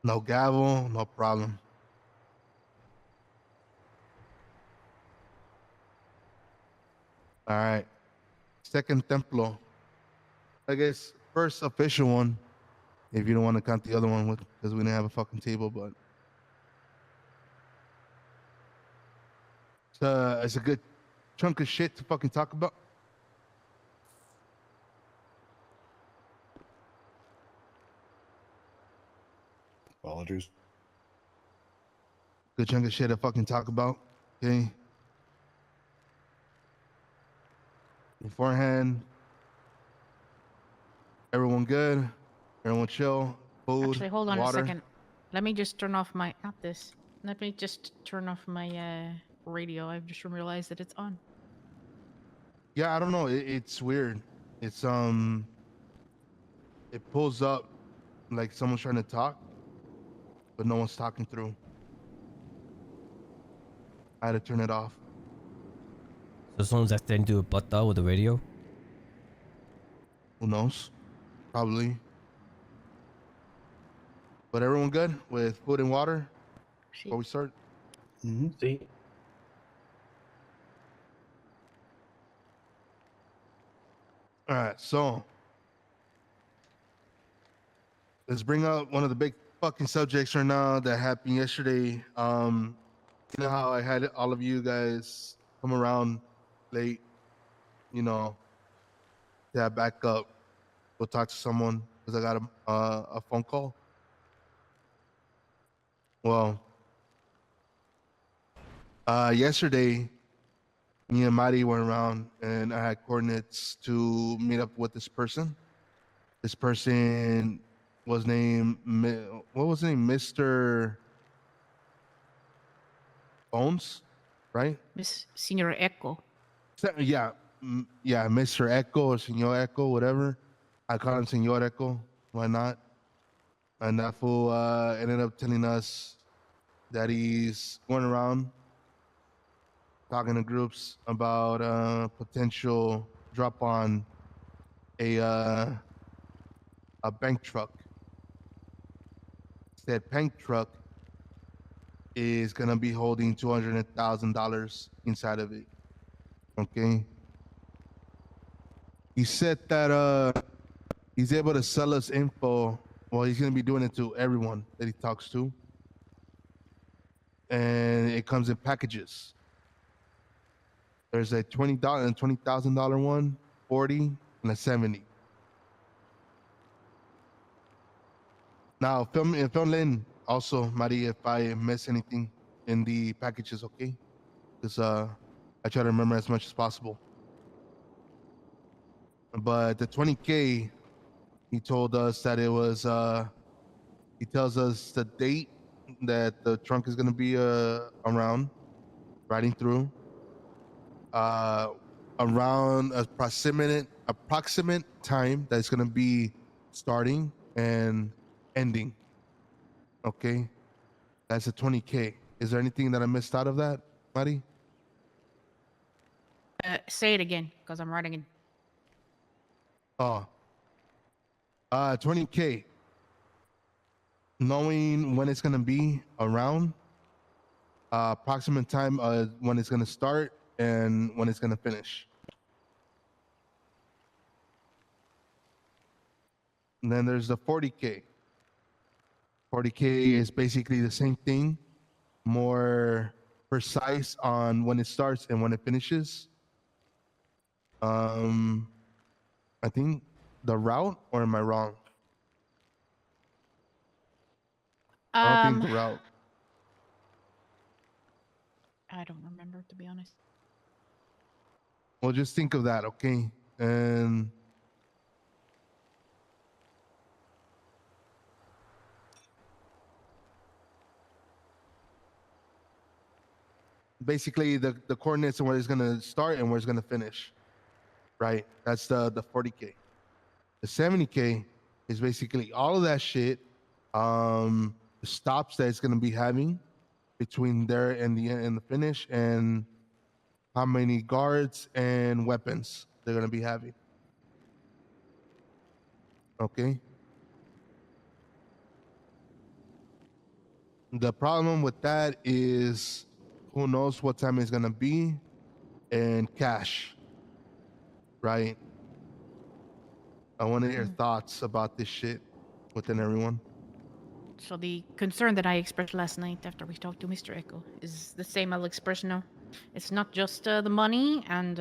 No gavel, no problem. All right. Second Templo. I guess first official one, if you don't want to count the other one with because we didn't have a fucking table, but it's a good chunk of shit to fucking talk about. Apologies. Good chunk of shit to fucking talk about. Okay. Beforehand, everyone good? Everyone chill? Food, Actually, hold on a water? second. Let me just turn off my not this. Let me just turn off my radio. I've just realized that it's on. Yeah, I don't know. It's weird. It's it pulls up like someone's trying to talk, but no one's talking through. I had to turn it off. So someone's accidentally do a butt dial with the radio? Who knows? Probably. But everyone good with food and water before we start? See? All right, so let's bring up one of the big fucking subjects right now that happened yesterday. You know how I had all of you guys come around late, you know, to have backup, go talk to someone because I got a phone call. Well, yesterday, me and Mari went around and I had coordinates to meet up with this person. This person was named, what was his name? Mr. Bones, right? Miss Senior Echo. Yeah, yeah, Mr. Echo or Senor Echo, whatever. I call him Senor Echo. Why not? And that fool ended up telling us that he's going around talking to groups about potential drop on a bank truck. Said bank truck is gonna be holding $200,000 inside of it. Okay. He said that he's able to sell us info. Well, he's gonna be doing it to everyone that he talks to, and it comes in packages. There's a $20 and $20,000 one, 40 and a 70. Now, film in also, Mari, if I miss anything in the packages, okay? Because I try to remember as much as possible. But the 20K, he told us that it was. He tells us the date that the trunk is gonna be around, riding through. Around approximate time that's gonna be starting and ending. Okay, that's a 20K. Is there anything that I missed out of that, Mari? Say it again, because I'm writing it. Oh, 20K. Knowing when it's gonna be around, approximate time when it's gonna start and when it's gonna finish. And then there's the 40K. 40K is basically the same thing, more precise on when it starts and when it finishes. I think the route, or am I wrong? I don't think the route. I don't remember, to be honest. Well, just think of that, okay? And basically the coordinates and where it's gonna start and where it's gonna finish, right? That's the 40K. The 70K is basically all of that shit, the stops that it's gonna be having between there and the end and the finish, and how many guards and weapons they're gonna be having. Okay. The problem with that is who knows what time it's gonna be, and cash, right? I want to hear thoughts about this shit within everyone. So the concern that I expressed last night after we talked to Mr. Echo is the same I'll express now. It's not just the money and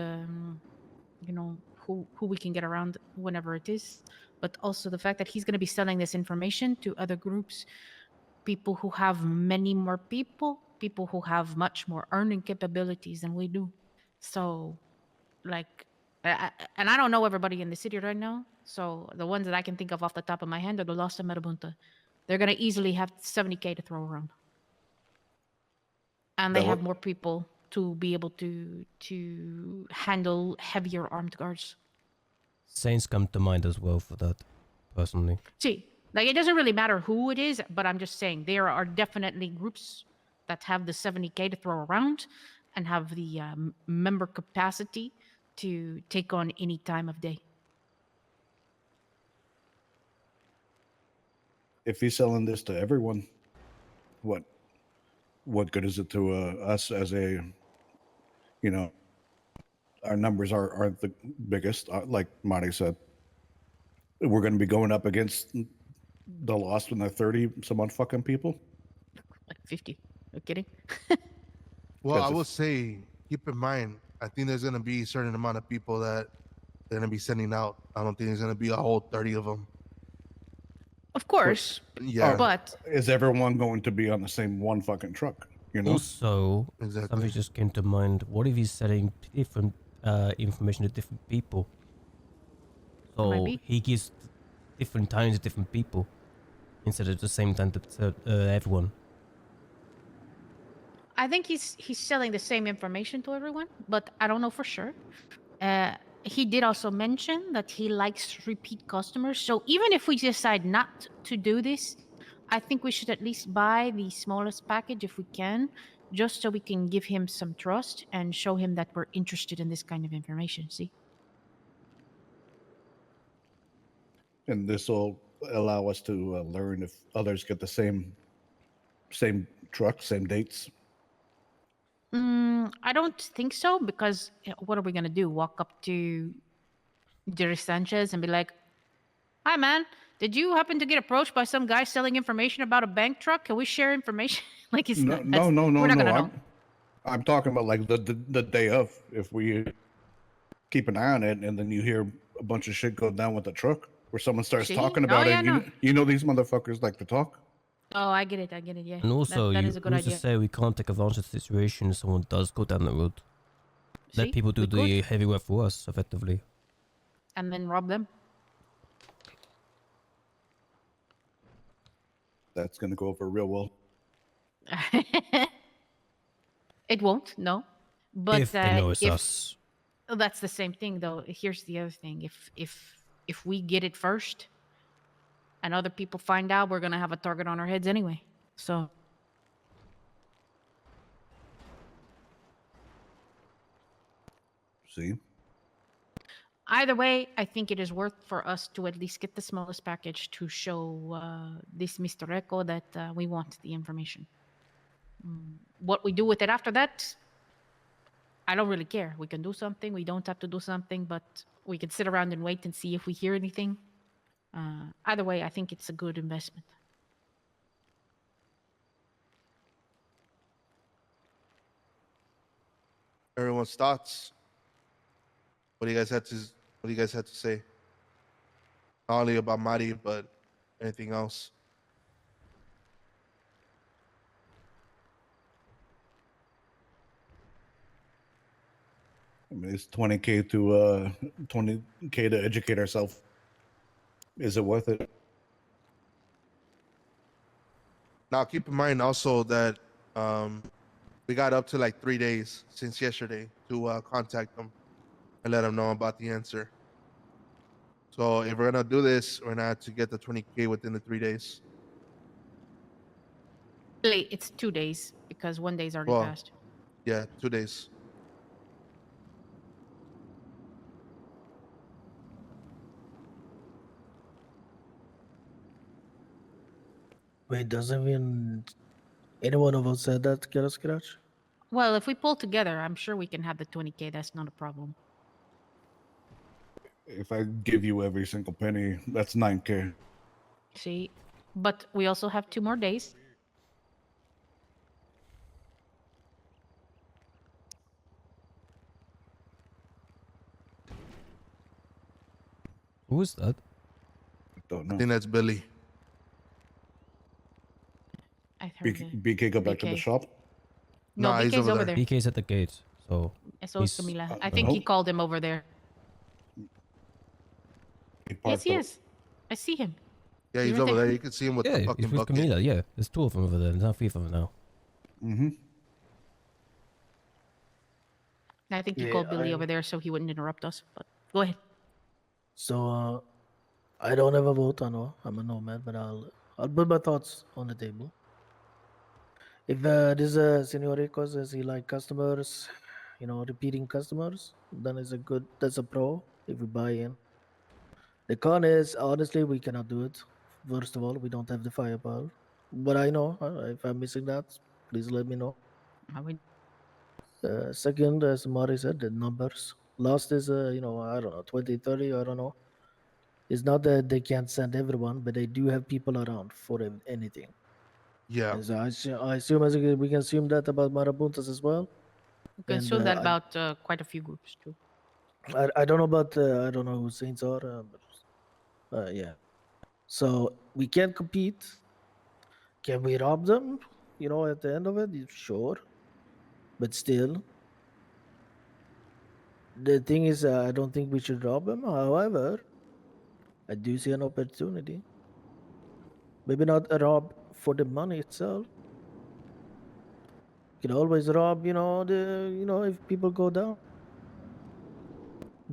you know who we can get around whenever it is, but also the fact that he's going to be selling this information to other groups, people who have many more people who have much more earning capabilities than we do. So, like, and I don't know everybody in the city right now. So the ones that I can think of off the top of my head are the Lost and Marabunta. They're gonna easily have 70K to throw around, and they That have what? more people to be able to handle heavier armed guards. Saints come to mind as well for that, personally. See, like it doesn't really matter who it is, but I'm just saying there are definitely groups that have the 70K to throw around and have the member capacity to take on any time of day. If he's selling this to everyone, what good is it to us as a, you know, our numbers aren't the biggest, like Marty said. We're going to be going up against the Lost when they're 30 some odd fucking people. Like 50. Are you kidding? Well, I Because will say, keep in mind, I think there's gonna be a certain amount of people that they're gonna be sending out. I don't think there's gonna be a whole 30 of them. Of course, Yeah, but is everyone going to be on the same one fucking truck? You know, Also, exactly. something just came to mind. What if he's selling different information to different people? It might So be. he gives different times to different people instead of the same time to everyone. I think he's selling the same information to everyone, but I don't know for sure. He did also mention that he likes repeat customers. So even if we decide not to do this, I think we should at least buy the smallest package if we can, just so we can give him some trust and show him that we're interested in this kind of information. See? and this will allow us to learn if others get the same truck, same dates. I don't think so because what are we gonna do? Walk up to Jerry Sanchez and be like, "Hi, man. Did you happen to get approached by some guy selling information about a bank truck? Can we share information?" Like it's No, not. no, That's, no, no, we're not no. gonna know. I'm talking about like the day of. If we keep an eye on it, and then you hear a bunch of shit go down with the truck, where someone starts See? talking Oh about yeah, it, no. you know these motherfuckers like to talk. Oh, I get it. I get it. Yeah. And also, That is a good who's to idea. say we can't take advantage of the situation if someone does go down that road? See? Let people do We the could. heavy work for us, effectively. And then rob them. That's gonna go over real well. It won't. No. But If they know it's if us. that's the same thing, though. Here's the other thing. If we get it first, and other people find out, we're gonna have a target on our heads anyway. So See, either way, I think it is worth for us to at least get the smallest package to show this Mr. Echo that we want the information. What we do with it after that, I don't really care. We can do something. We don't have to do something, but we can sit around and wait and see if we hear anything. Either way, I think it's a good investment. Everyone's thoughts. What do you guys had to say? Not only about Mari, but anything else. I mean, it's 20K to educate ourselves. Is it worth it? Now, keep in mind also that we got up to like 3 days since yesterday to contact them and let them know about the answer. So if we're gonna do this, we're gonna have to get the 20K within the 3 days. Really, it's 2 days because one day's already Well, passed. yeah, 2 days. Wait, does everyone Any one of us said that, get a scratch? Well, if we pull together, I'm sure we can have the 20K. That's not a problem. If I give you every single penny, that's 9K. See, but we also have 2 more days. Who is that? Don't I know. think that's Billy. I heard BK go back to the BK. shop. No, Nah, he's BK's over over there. there. BK's at the gate, so And so is he's- Camila. I think he no. called him over there. He Yes, parked he up. is. I see him. Yeah, He's he's right over there. there. You can see him with yeah, the he's fucking with bucket. Camila. Yeah, there's 2 of them over there. There's not 3 of them now. Mm-hmm. I think you Yeah, called Billy over there so he wouldn't interrupt us. But go ahead. So, I don't have a vote, I know. I'm a nomad, but I'll put my thoughts on the table. If this Senor Rico says he like customers, repeating customers, then that's a pro if we buy in. The con is, honestly, we cannot do it. First of all, we don't have the firepower. But I know, if I'm missing that, please let me know. I would- Second, as Mari said, the numbers. Last is, I don't know, 20, 30, I don't know. It's not that they can't send everyone, but they do have people around for anything. Yeah. And so I assume we can assume that about Marabuntas as well. You can And, assume that I- about quite a few groups too. I don't know about I don't know who Saints are, but yeah. So we can't compete. Can we rob them? At the end of it, sure, but still, the thing is, I don't think we should rob them. However, I do see an opportunity. Maybe not a rob for the money itself. You can always rob, if people go down.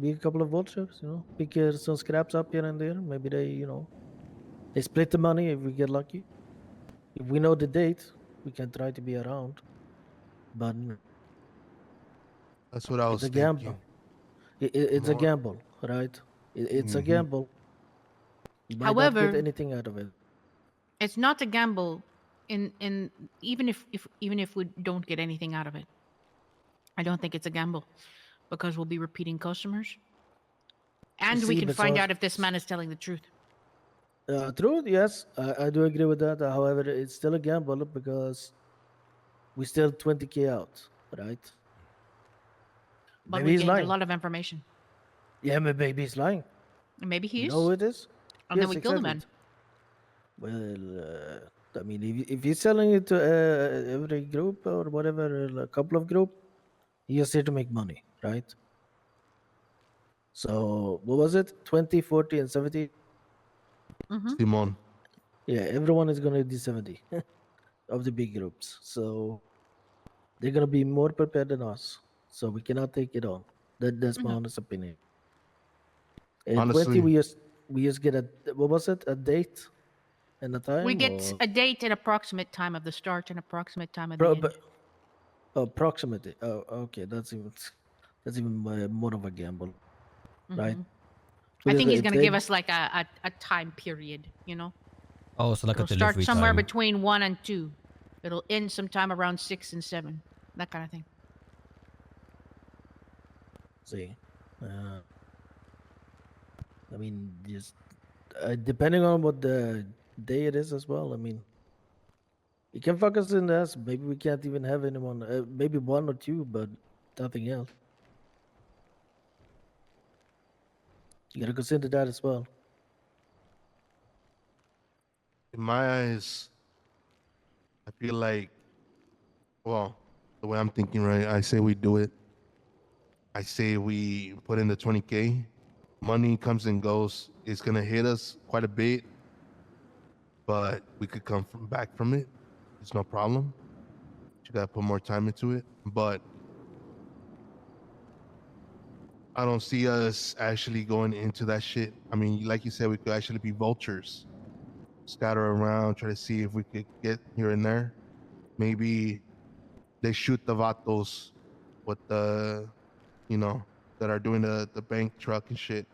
Be a couple of vultures, pick some scraps up here and there. Maybe they split the money if we get lucky. If we know the date, we can try to be around. But That's what I it's was a thinking. gamble. It's a More- gamble, right? It's a Mhm. gamble. You might not However, get anything out of it. it's not a gamble in even if we don't get anything out of it. I don't think it's a gamble because we'll be repeating customers. And we See, can but find so- out if this man is telling the truth. True, yes, I do agree with that. However, it's still a gamble because we still 20K out, right? But Maybe we he's gained lying. a lot of information. Yeah, maybe he's lying. And maybe he You is. know who it is? And then we kill the man. Well, I mean, if he's selling it to every group or whatever, a couple of group, he is here to make money, right? So what was it? 20, 40, and 70? Hmm. Simon. Yeah, everyone is gonna do 70 of the big groups. So they're gonna be more prepared than us. So we cannot take it on. That's my No. honest opinion. And 20, Honestly, we just get what was it? A date and a time? We get or a date and approximate time of the start and approximate time of the Pro- end. but- approximately. Oh, okay. That's even more of a gamble, right? Mhm. I Because think he's if going to they- give us like a time period, Oh, so like It'll a start delivery somewhere time. between 1 and 2. It'll end sometime around 6 and 7. That kind of thing. See, I mean, just depending on what the day it is as well. I mean, it can fuck us in the ass. Maybe we can't even have anyone. Maybe one or two, but nothing else. You gotta consider that as well. in my eyes, I feel like, well, the way I'm thinking, right? I say we do it. I say we put in the 20K. Money comes and goes. It's gonna hit us quite a bit, but we could come back from it. It's no problem. You gotta put more time into it, but I don't see us actually going into that shit. I mean, like you said, we could actually be vultures, scatter around, try to see if we could get here and there. Maybe they shoot the vatos with the, that are doing the bank truck and shit.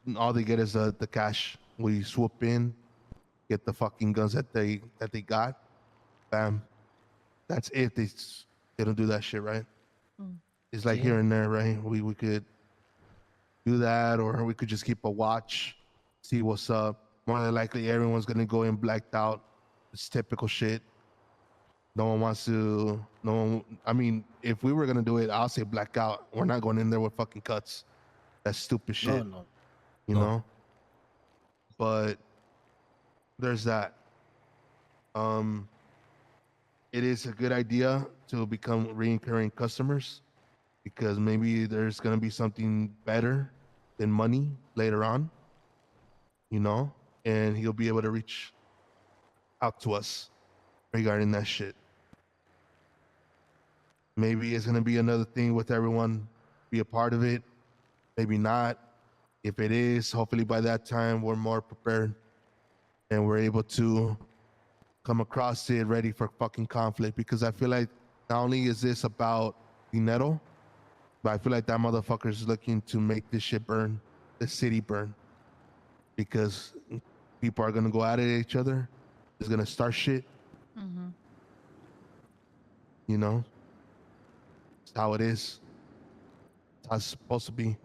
And all they get is the cash. We swoop in, get the fucking guns that they got, bam. That's if they don't do that shit, right? Mm. It's like See? here and there, right? We could do that, or we could just keep a watch, see what's up. More than likely, everyone's gonna go in blacked out. It's typical shit. No one wants to. No one. I mean, if we were gonna do it, I'll say blackout. We're not going in there with fucking cuts. That's stupid shit. No, no. You No. know. But there's that. It is a good idea to become recurring customers because maybe there's gonna be something better than money later on. You know, and he'll be able to reach out to us regarding that shit. Maybe it's gonna be another thing with everyone be a part of it. Maybe not. If it is, hopefully by that time we're more prepared and we're able to come across it ready for fucking conflict. Because I feel like not only is this about dinero, but I feel like that motherfucker is looking to make this shit burn, the city burn. Because people are gonna go at it at each other. It's gonna start shit. Mm-hmm. You know, it's how it is. It's how it's supposed to be.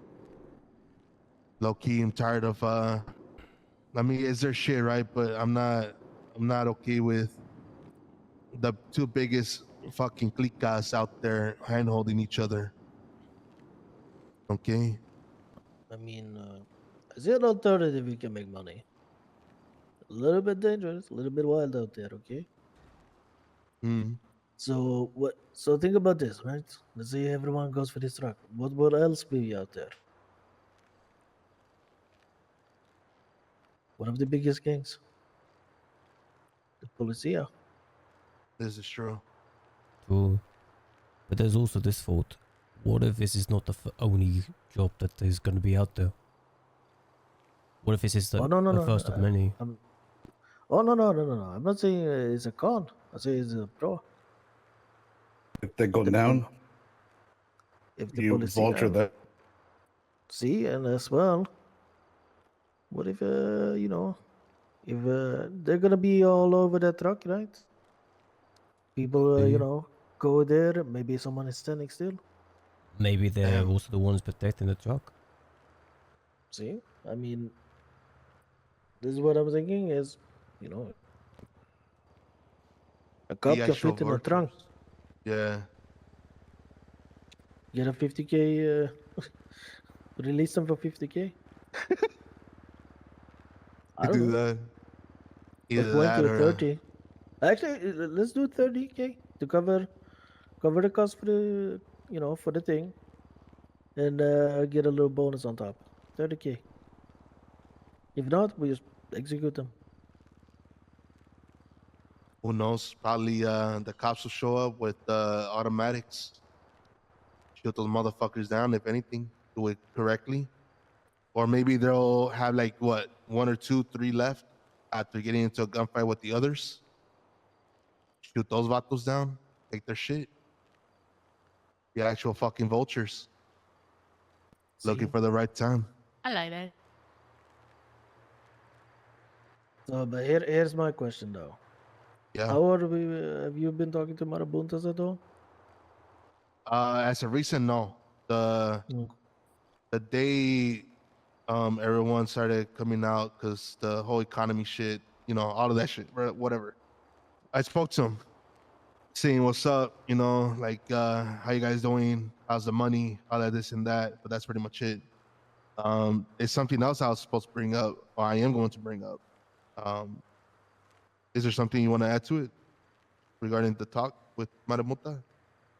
Low key, I'm tired of. I mean, it's their shit, right? But I'm not okay with the two biggest fucking cliques out there hand holding each other. Okay. I mean, is it an alternative you can make money? A little bit dangerous, a little bit wild out there, okay? Mm. So what? So think about this, right? Let's say everyone goes for this truck. What else be out there? One of the biggest gangs, the policia. This is true. True. But there's also this thought. What if this is not the only job that is going to be out there? What if this is the, Oh no, no, the no. first of many? Oh no. I'm not saying it's a con. I say it's a pro. If they go The down, pol- If the you vulture policia that. see, and as well, what if if they're gonna be all over that truck, right? People, Yeah. go there. Maybe someone is standing still. Maybe they're Damn. also the ones protecting the truck. See, I mean, this is what I'm thinking is, you know, a cop The can actual fit in a trunk. vultures. Yeah. Get a 50K, release them for 50K. I You don't do know, that. or Either 20 that or or 30. Actually, let's do 30K to cover the cost for the for the thing, and get a little bonus on top. 30K. If not, we just execute them. who knows? Probably the cops will show up with automatics, shoot those motherfuckers down. If anything, do it correctly. Or maybe they'll have like what, one or two, three left after getting into a gunfight with the others. Shoot those vatos down, take their shit. The actual fucking vultures looking See? for the right time. I like that. So, but here's my question though. Yeah. How are we? Have you been talking to Marabuntas at all? As of recent, no. The Mm. the day everyone started coming out because the whole economy shit, you know, all of that shit, whatever. I spoke to him, seeing what's up, you know, like how you guys doing, how's the money, all that, this and that. But that's pretty much it. It's something else I was supposed to bring up, or I am going to bring up. Um, is there something you want to add to it regarding the talk with Maramuta?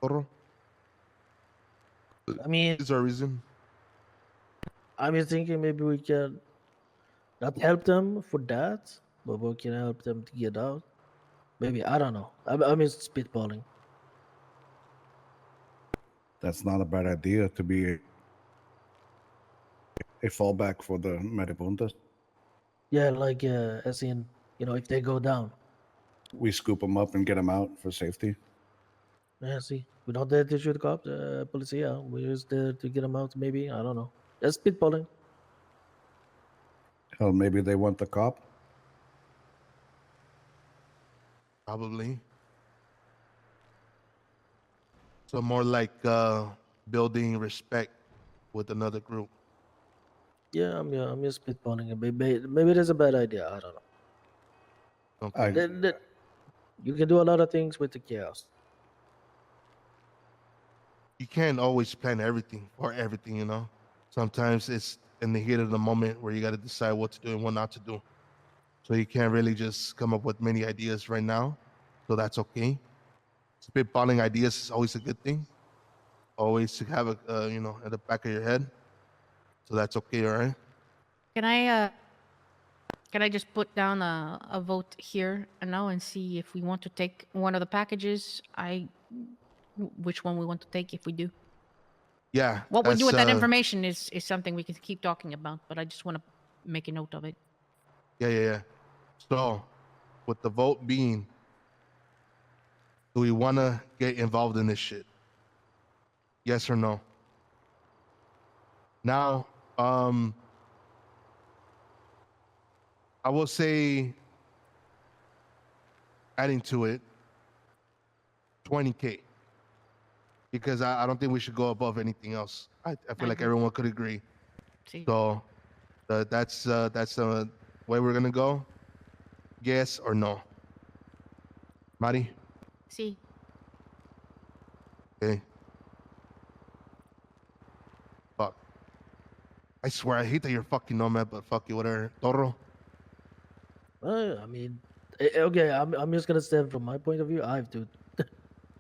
Toro? I mean, Is there a reason? I'm just thinking maybe we can not help them for that, but we can help them to get out. Maybe I don't know. I'm just spitballing. That's not a bad idea to be a fallback for the Maribuntas. Yeah, like as in if they go down. We scoop them up and get them out for safety. Yeah, see, we're not there to shoot cops, policia. We're just there to get them out. Maybe I don't know. Just spitballing. Hell, maybe they want the cop. Probably. So more like building respect with another group. Yeah, I'm just spitballing. Maybe it is a bad idea. I don't know. Okay. You can do a lot of things with the chaos. You can't always plan everything for everything, you know. Sometimes it's in the heat of the moment where you got to decide what to do and what not to do. So you can't really just come up with many ideas right now. So that's okay. Spitballing ideas is always a good thing. Always to have a you know, at the back of your head. So that's okay, all right? Can I just put down a vote here and now and see if we want to take one of the packages? Which one we want to take if we do. Yeah. What we do with that that's, information is something we can keep talking about, but I just want to make a note of it. Yeah. So, with the vote being, do we want to get involved in this shit? Yes or no? Now, I will say, adding to it, 20K, because I don't think we should go above anything else. I feel I like agree. everyone could agree. See, So, that's the way we're gonna go. Yes or no? Mari? see, Okay. Fuck. I swear I hate that you're fucking nomad, but fuck you, whatever. Toro? I mean, okay. I'm just gonna stand from my point of view. I have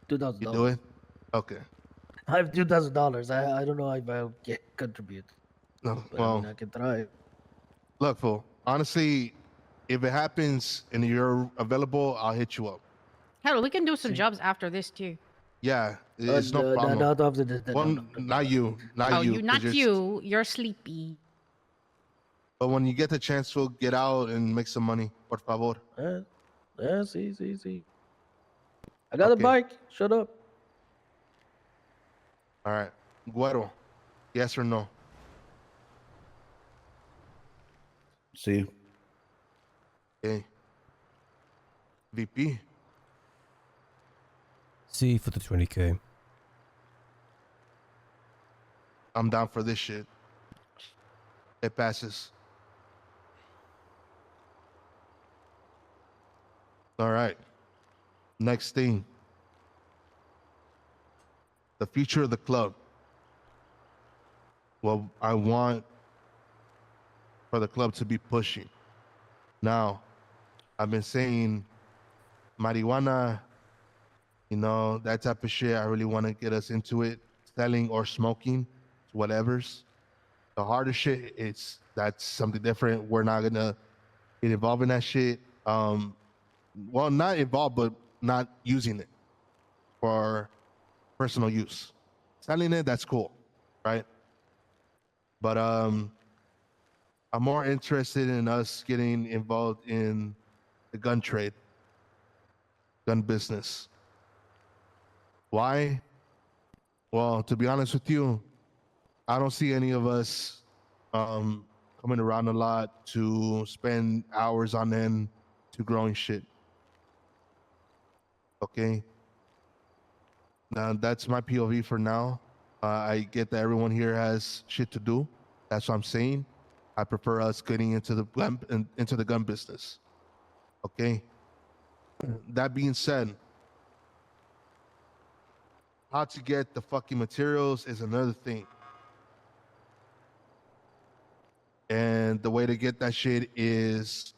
$2,000. You do it? Okay. I have $2,000. I don't know if I'll contribute, No, but I well, mean I can try. look, fool. Honestly, if it happens and you're available, I'll hit you up. hell, we can do some jobs after this too. Yeah, it's no No, problem. not after the Well, no, not you, not Oh, you. you, 'cause not you're you. You're sleepy. But when you get the chance to get out and make some money, por favor. Yeah, see. I got a Okay. bike. Shut up. All right. Guero, yes or no? See, Okay. VP, See for the 20K. I'm down for this shit. It passes. All right. Next thing. The future of the club. Well, I want for the club to be pushing. Now, I've been saying marijuana, you know, that type of shit. I really want to get us into it. Selling or smoking, whatever's. The harder shit, that's something different. We're not gonna get involved in that shit. Well, not involved, but not using it for personal use. Selling it, that's cool, right? But I'm more interested in us getting involved in the gun trade, gun business. Why? Well, to be honest with you, I don't see any of us coming around a lot to spend hours on end to growing shit. Okay. Now that's my POV for now. I get that everyone here has shit to do. That's what I'm saying. I prefer us getting into the gun business. Okay. That being said, how to get the fucking materials is another thing. And the way to get that shit is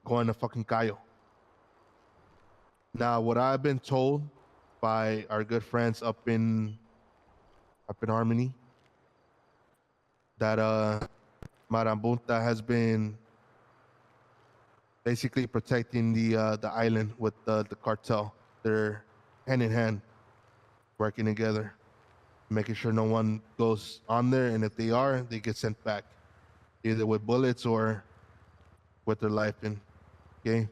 going to fucking Cayo. Now, what I've been told by our good friends up in Harmony, that Marambunta has been basically protecting the island with the cartel. They're hand in hand, working together, making sure no one goes on there, and if they are, they get sent back, either with bullets or with their life in. Okay.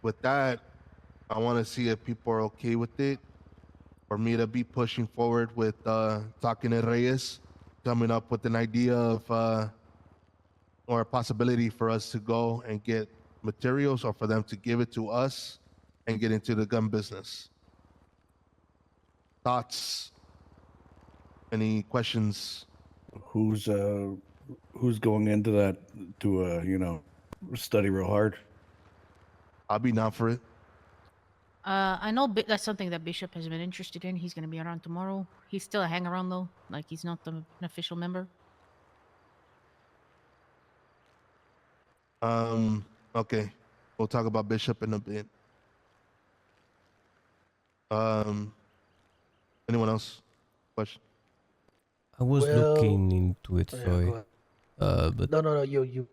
With that, I want to see if people are okay with it. For me to be pushing forward with talking to Reyes, coming up with an idea of or a possibility for us to go and get materials or for them to give it to us and get into the gun business. Thoughts? Any questions? Who's going into that to study real hard? I'll be down for it. I know that's something that Bishop has been interested in. He's going to be around tomorrow. He's still a hang around though. Like he's not an official member. Okay. We'll talk about Bishop in a bit. Anyone else? Question? I was Well, looking into it, Yeah, sorry. go ahead. But No, you.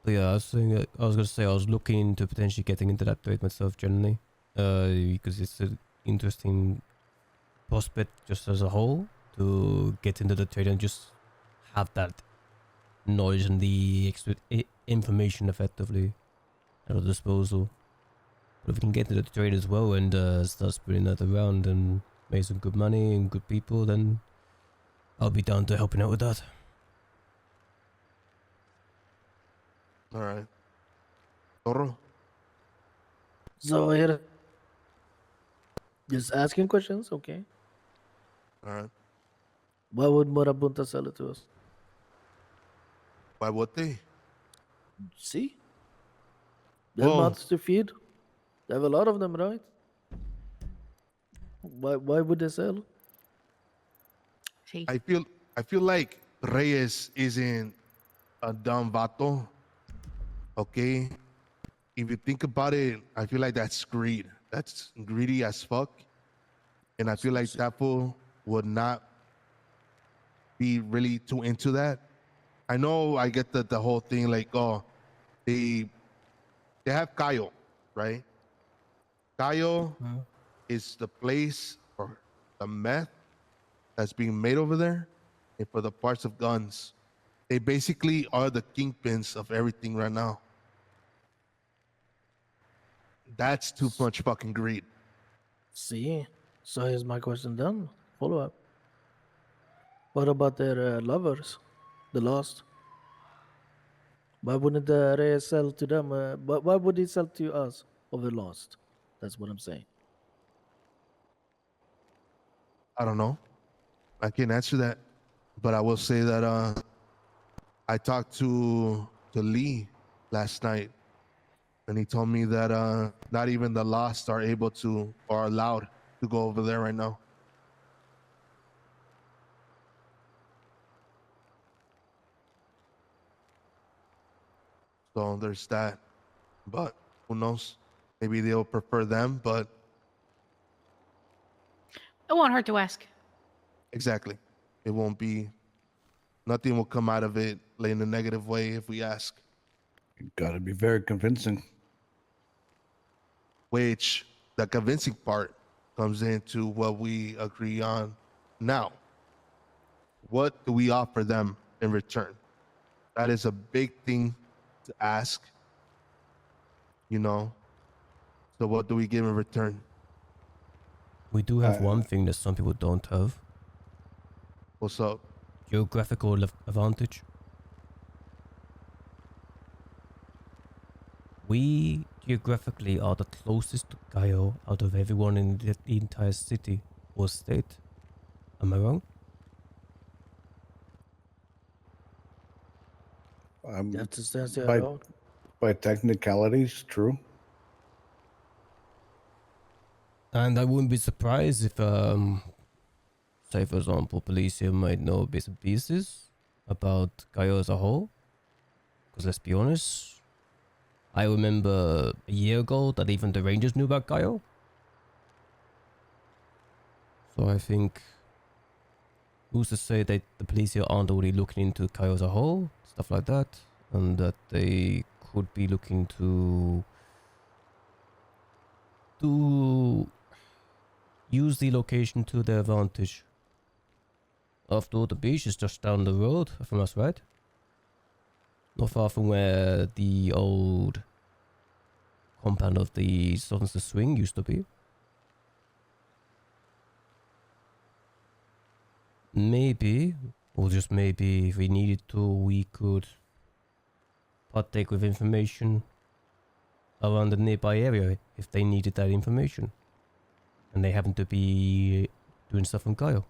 yeah, I was saying, I was gonna say I was looking into potentially getting into that trade myself generally, because it's an interesting prospect just as a whole to get into the trade and just have that knowledge and the extra information effectively at our disposal. But if we can get into the trade as well and start spreading that around and make some good money and good people, then I'll be down to helping out with that. All right. Toro? So here, just asking questions, okay? All right. Why would Marabunta sell it to us? Why would they? See, there's Well, mouths to feed. They have a lot of them, right? Why would they sell? See, I feel like Reyes isn't a dumb vato. Okay. If you think about it, I feel like that's greed. That's greedy as fuck. And I feel like that fool would not be really too into that. I know I get the whole thing like, oh, they have Cayo, right? Cayo is the place or the meth that's being made over there, and for the parts of guns. They basically are the kingpins of everything right now. That's too much fucking greed. See, so here's my question then. Follow up. What about their lovers, the lost? Why wouldn't the Reyes sell to them? Why would he sell to us over lost? That's what I'm saying. I don't know. I can't answer that, but I will say that I talked to Lee last night, and he told me that not even the lost are able to or allowed to go over there right now. So there's that, but who knows? Maybe they'll prefer them, but it won't hurt to ask. exactly, it won't be. Nothing will come out of it like in a negative way if we ask. You gotta be very convincing. Which the convincing part comes into what we agree on now. What do we offer them in return? That is a big thing to ask, you know. So what do we give in return? We do have one thing that some people don't have. What's up? Geographical advantage. We geographically are the closest to Cayo out of everyone in the entire city or state. Am I wrong? That's the sense you By know. by technicalities, true. And I wouldn't be surprised if, say for example, police here might know bits and pieces about Cayo as a whole. Because let's be honest, I remember a year ago that even the Rangers knew about Cayo. So I think, who's to say that the police here aren't already looking into Cayo as a whole, stuff like that, and that they could be looking to use the location to their advantage. After all, the beach is just down the road from us, right? Not far from where the old compound of the Sultans the Swing used to be. Maybe, or just maybe, if we needed to, we could partake with information around the nearby area if they needed that information. And they happen to be doing stuff on Kyle.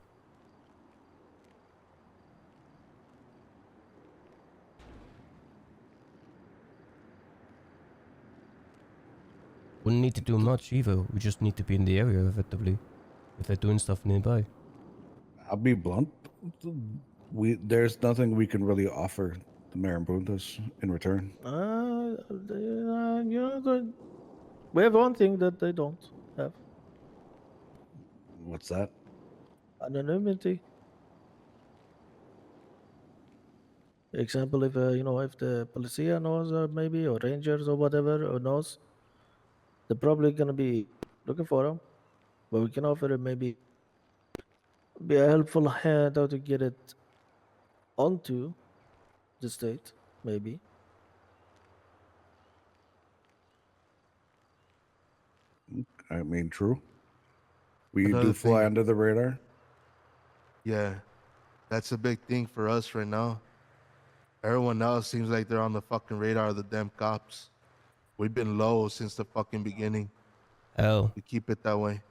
Wouldn't need to do much either. We just need to be in the area effectively if they're doing stuff nearby. I'll be blunt. There's nothing we can really offer the Marabuntas in return. We have one thing that they don't have: What's that? anonymity. Example, if if the policia knows, or maybe, or rangers or whatever, or knows, they're probably gonna be looking for them. But we can offer it, maybe be a helpful hand how to get it onto the state, maybe. I mean, true. We Another do fly thing- under the radar. Yeah, that's a big thing for us right now. Everyone else seems like they're on the fucking radar of the damn cops. We've been low since the fucking beginning. Hell, We keep it that way.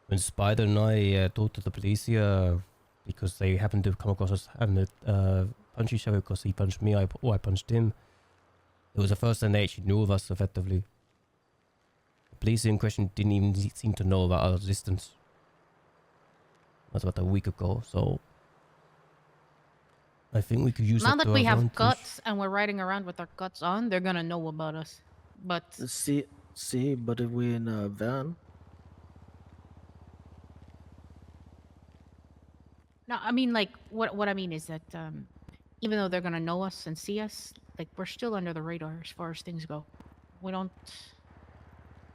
when Spider and I talked to the police here, because they happened to come across us having to punch each other because he punched me or I punched him. It was the first time they actually knew of us effectively. The police in question didn't even seem to know about our existence. That was about a week ago, so I think we could use Now that that to we our have advantage. guts and we're riding around with our guts on, they're gonna know about us. But See, but if we're in a van, no, I mean, like, what I mean is that even though they're gonna know us and see us, like, we're still under the radar as far as things go. We don't.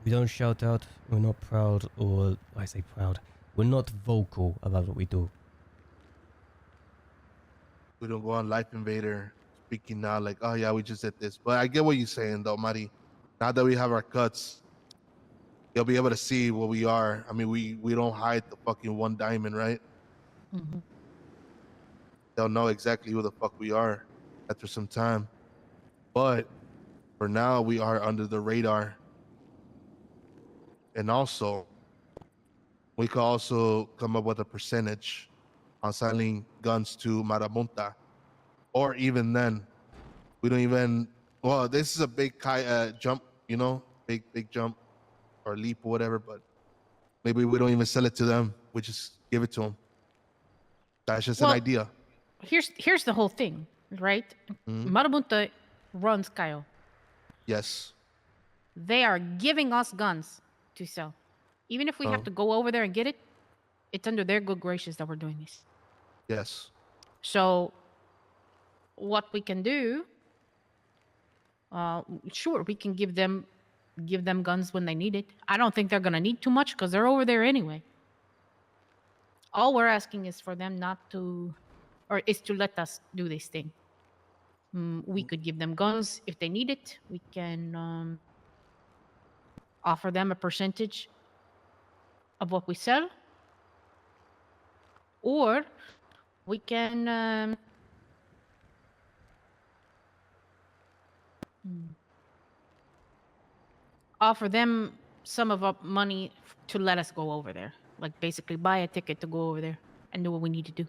We don't shout out, we're not proud, or I say proud, we're not vocal about what we do. We don't go on Life Invader speaking now like, oh yeah, we just did this. But I get what you're saying though, Mari. Now that we have our cuts, you'll be able to see what we are. I mean, we don't hide the fucking one diamond, right? Mhm. They'll know exactly who the fuck we are after some time. But for now, we are under the radar. And also, we could also come up with a percentage on selling guns to Marabunta. Or even then, we don't even, well, this is a big jump, you know, big jump or leap or whatever, but maybe we don't even sell it to them. We just give it to them. That's just Well, an idea. Here's the whole thing, right? Mhm. Marabunta runs Kyle. Yes. They are giving us guns to sell. Even if we have Oh. to go over there and get it, it's under their good graces that we're doing this. Yes. So, what we can do, sure, we can give them guns when they need it. I don't think they're gonna need too much because they're over there anyway. All we're asking is for them not to, or is to let us do this thing. We could give them guns if they need it. We can offer them a percentage of what we sell, or we can offer them some of our money to let us go over there. Like basically buy a ticket to go over there and do what we need to do.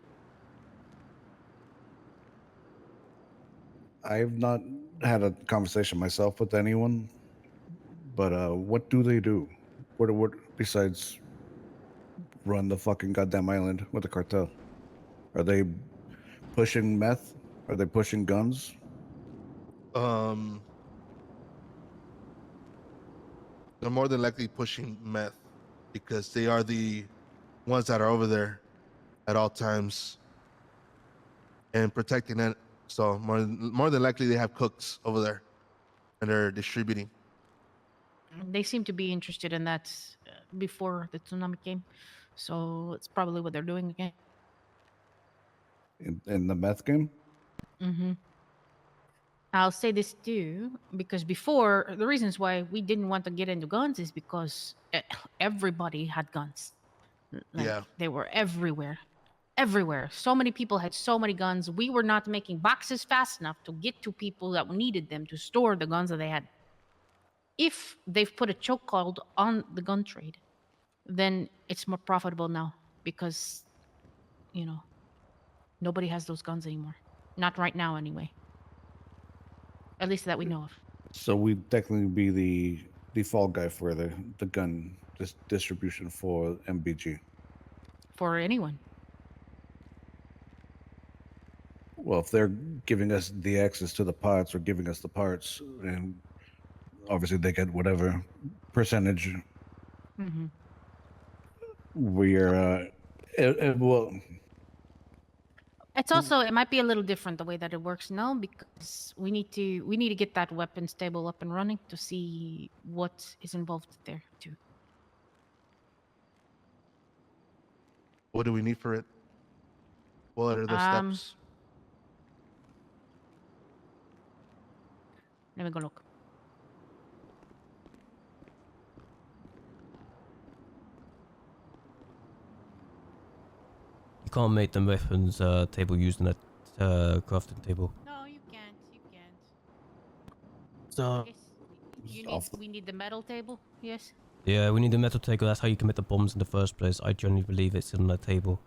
I've not had a conversation myself with anyone, but what do they do? What besides run the fucking goddamn island with the cartel? Are they pushing meth? Are they pushing guns? They're more than likely pushing meth because they are the ones that are over there at all times and protecting it. So more than likely they have cooks over there and they're distributing. They seem to be interested in that before the tsunami came. So it's probably what they're doing again. In the meth game? Mm-hmm. I'll say this too, because before, the reasons why we didn't want to get into guns is because everybody had guns. Like, Yeah. they were everywhere. everywhere. So many people had so many guns. We were not making boxes fast enough to get to people that needed them to store the guns that they had. If they've put a chokehold on the gun trade, then it's more profitable now because, you know, nobody has those guns anymore. Not right now, anyway. At least that we know of. So we'd technically be the fall guy for the gun distribution for MBG. For anyone. Well, if they're giving us the access to the parts or giving us the parts, and obviously they get whatever percentage Mm-hmm. we're well, It's also, it might be a little different the way that it works now because we need to get that weapons table up and running to see what is involved there too. What do we need for it? What are the steps? Let me go look. You can't make the weapons table using that crafting table. No, you can't. You can't. So Yes. Off the- We need the metal table. Yes. Yeah, we need the metal table. That's how you can make the bombs in the first place. I generally believe it's in that table.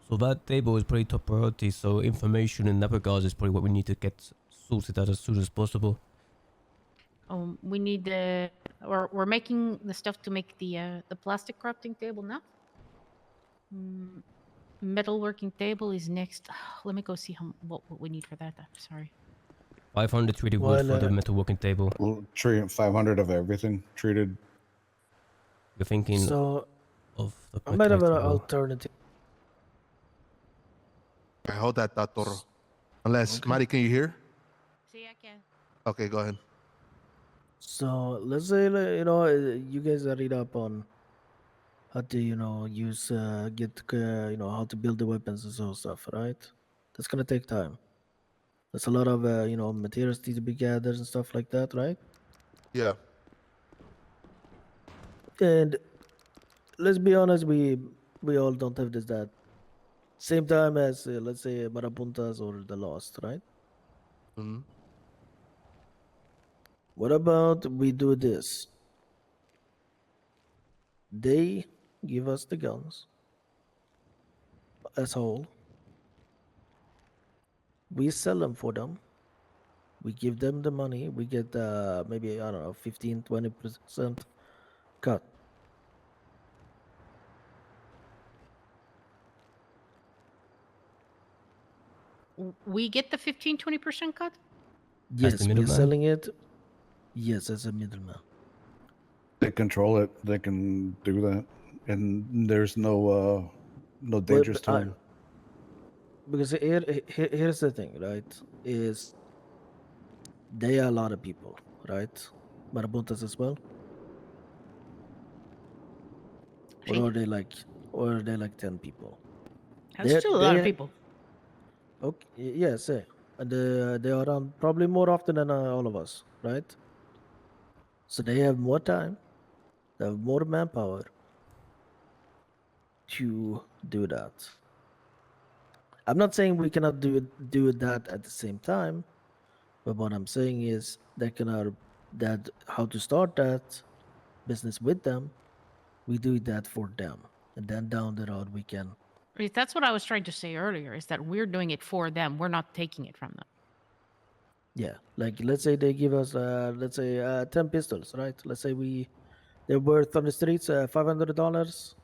So that table is probably top priority. So information in that regard is probably what we need to get sorted out as soon as possible. We need the. We're making the stuff to make the plastic crafting table now. Metalworking table is next. Let me go see what we need for that. Sorry. 500 treated wood for the metalworking table. 500 of everything treated. You're thinking so of the I might have an table. alternative. I hold that thought, Toro. Unless, Okay. Mari, can you hear? See, I can. Okay, go ahead. So let's say you guys are read up on how to use how to build the weapons and so stuff, right? That's gonna take time. There's a lot of materials need to be gathered and stuff like that, right? Yeah. And let's be honest, we all don't have that same time as let's say Marabuntas or the Lost, right? hmm What about we do this? They give us the guns as whole. We sell them for them. We give them the money. We get maybe, I don't know, 15-20% cut. We get the 15-20% cut. Yes, we're middleman? selling it. Yes, as a middleman. They control it. They can do that, and there's no dangers But to them. because here's the thing, right? Is they are a lot of people, right? Marabuntas as well. See, Or are they like 10 people? that's still a lot of people. Okay, yes, and they are around probably more often than all of us, right? So they have more time, they have more manpower to do that. I'm not saying we cannot do that at the same time, but what I'm saying is that how to start that business with them, we do that for them, and then down the road we can. That's what I was trying to say earlier. Is that we're doing it for them. We're not taking it from them. Yeah, like let's say they give us 10 pistols, right? Let's say they're worth on the streets $500.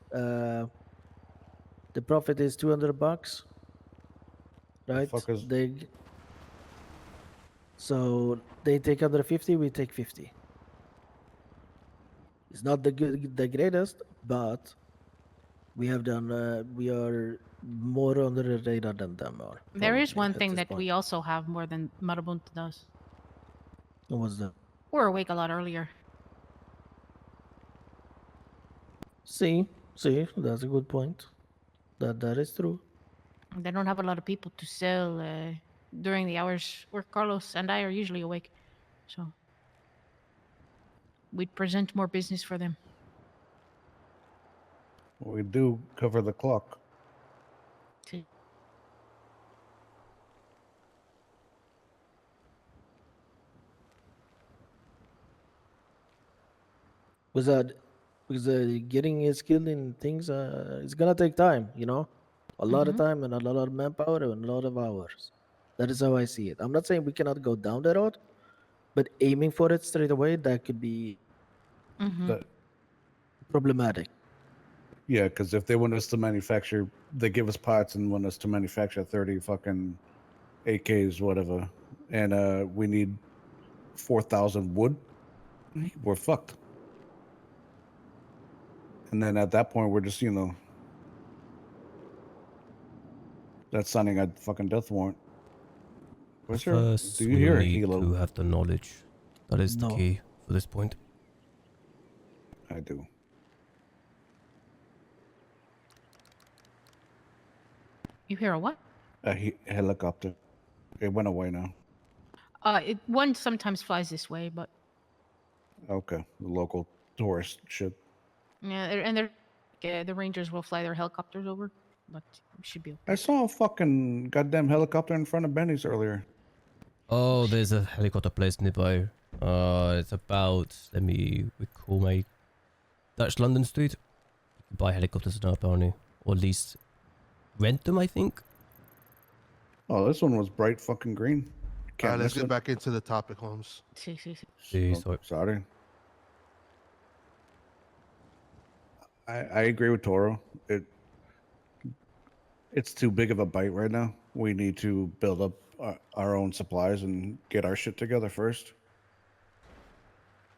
The profit is $200, right? Fuckers. So they take 150, we take 50. It's not the greatest, but we are more on the radar than them are. There is probably one at thing this that point. we also have more than Marabunta does. What was that? We're awake a lot earlier. See, that's a good point. That is true. They don't have a lot of people to sell during the hours where Carlos and I are usually awake. So we'd present more business for them. We do cover the clock. because getting skilled in things it's gonna take time, you know, a lot of time and a lot of manpower and a lot of hours. That is how I see it. I'm not saying we cannot go down that road, but aiming for it straight away, that could be That, problematic. yeah, because if they want us to manufacture, they give us parts and want us to manufacture 30 fucking AKs, whatever, and we need 4,000 wood, we're fucked. And then at that point, we're just, you know, that's signing a fucking death warrant. Where's your, First, do you we hear a need helo? to have the knowledge. That is the No. key for this point. I do. You hear a what? A helicopter. It went away now. One sometimes flies this way, but Okay, the local tourist shit. yeah, the rangers will fly their helicopters over, but it should be okay. I saw a fucking goddamn helicopter in front of Benny's earlier. Oh, there's a helicopter place nearby. It's about, let me recall my Dutch London Street. You can buy helicopters now apparently, or at least rent them, I think. Oh, this one was bright fucking green. All Can't right, let's miss get it. back into the topic, Holmes. See. See, Oh, sorry. sorry. I agree with Toro. It's too big of a bite right now. We need to build up our own supplies and get our shit together first.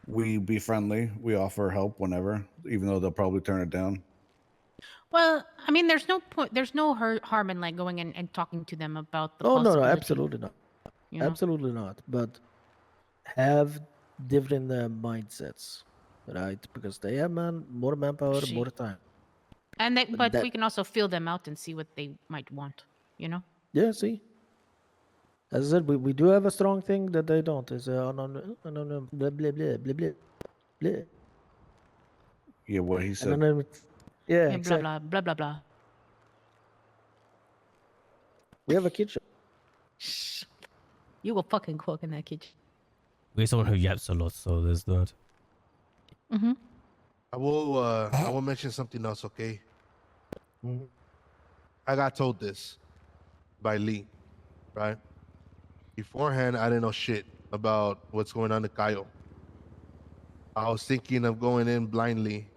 We be friendly. We offer help whenever, even though they'll probably turn it down. Well, I mean, there's no point. There's no harm in like going and talking to them about the Oh no, possibility. absolutely not. You know? Absolutely not. But have different mindsets, right? Because they have more manpower, See. more time. And but that- we can also feel them out and see what they might want. You know? Yeah, see. As I said, we do have a strong thing that they don't. Is blah blah blah blah blah blah. Yeah, what he said. Anonymous. Yeah, And blah exactly. blah blah blah blah. We have a kitchen. Shh. You will fucking cook in that kitchen. We're someone who yaps a lot, so there's that. Mm-hmm. I will mention something else, okay? I got told this by Lee, right? Beforehand, I didn't know shit about what's going on in Cayo. I was thinking of going in blindly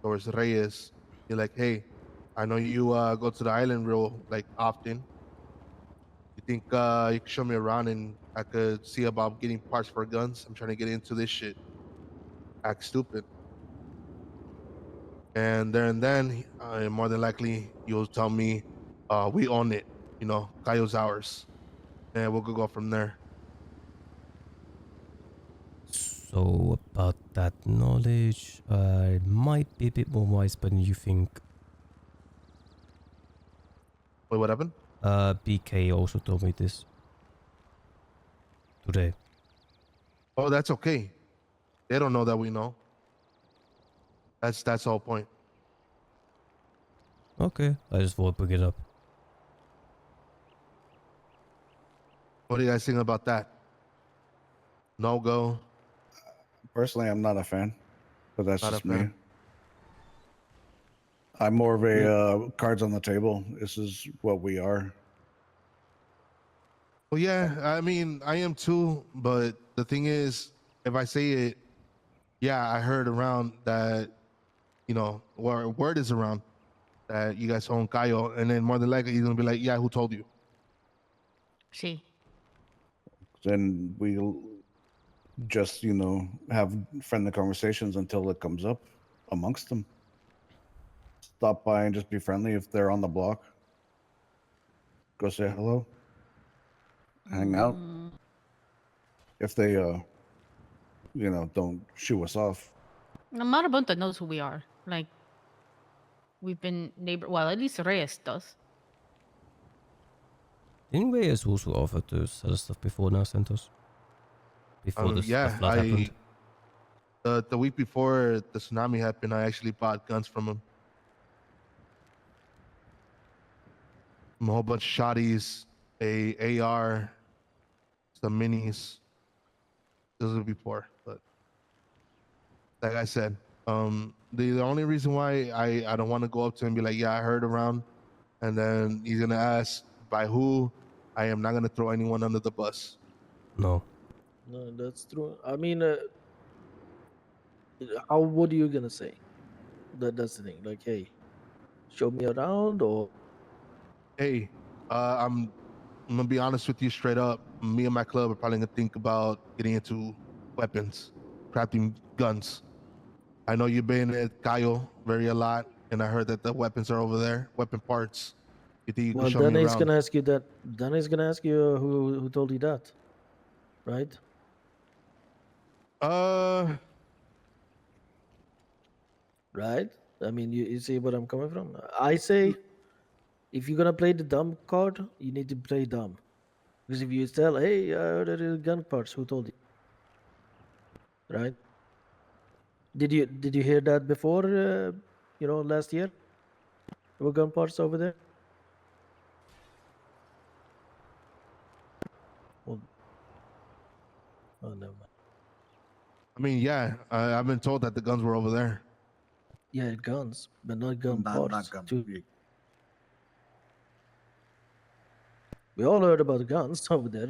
towards Reyes. You're like, hey, I know you go to the island real like often. You think you can show me around and I could see about getting parts for guns? I'm trying to get into this shit. Act stupid. And there and then, more than likely, you'll tell me, we own it. You know, Cayo's ours. And we'll go from there. So about that knowledge, I might be a bit more wise than you think. Wait, what happened? BK also told me this today. Oh, that's okay. They don't know that we know. That's the whole point. Okay, I just thought I'd bring it up. What do you guys think about that? No go. Personally, I'm not a fan, but that's Not a just me. fan. I'm more of a cards on the table. This is what we are. Well, yeah, I mean, I am too. But the thing is, if I say it, yeah, I heard around that, you know, word is around that you guys own Cayo, and then more than likely he's gonna be like, yeah, who told you? See. Then we'll just, you know, have friendly conversations until it comes up amongst them. Stop by and just be friendly if they're on the block. Go say hello. Hang out. If they, you know, don't shoo us off. Marabunta knows who we are. Like, we've been neighbor. Well, at least Reyes does. Didn't Reyes also offer to sell stuff before now, Santos? Before the flood happened? The week before the tsunami happened, I actually bought guns from him. A whole bunch of shotties, a AR, some minis. This was before, but like I said, The only reason why I don't want to go up to him and be like, yeah, I heard around, and then he's gonna ask by who. I am not gonna throw anyone under the bus. No. No, that's true. I mean, how what are you gonna say? That's the thing. Like, hey, show me around, or Hey, I'm gonna be honest with you straight up. Me and my club are probably gonna think about getting into weapons, crafting guns. I know you've been at Cayo very a lot, and I heard that the weapons are over there, weapon parts. You think you can well, show me then he's around? gonna ask you that. Then he's gonna ask you who told you that, right? Uh, Right? I mean, you see where I'm coming from. I say, if you're gonna play the dumb card, you need to play dumb. Because if you tell, hey, I heard there is gun parts, who told you? Right? Did you hear that before? Last year, there were gun parts over there. Well, oh, never mind. I mean, yeah, I've been told that the guns were over there. Yeah, guns, but not gun Not parts. gun. We all heard about the guns over there.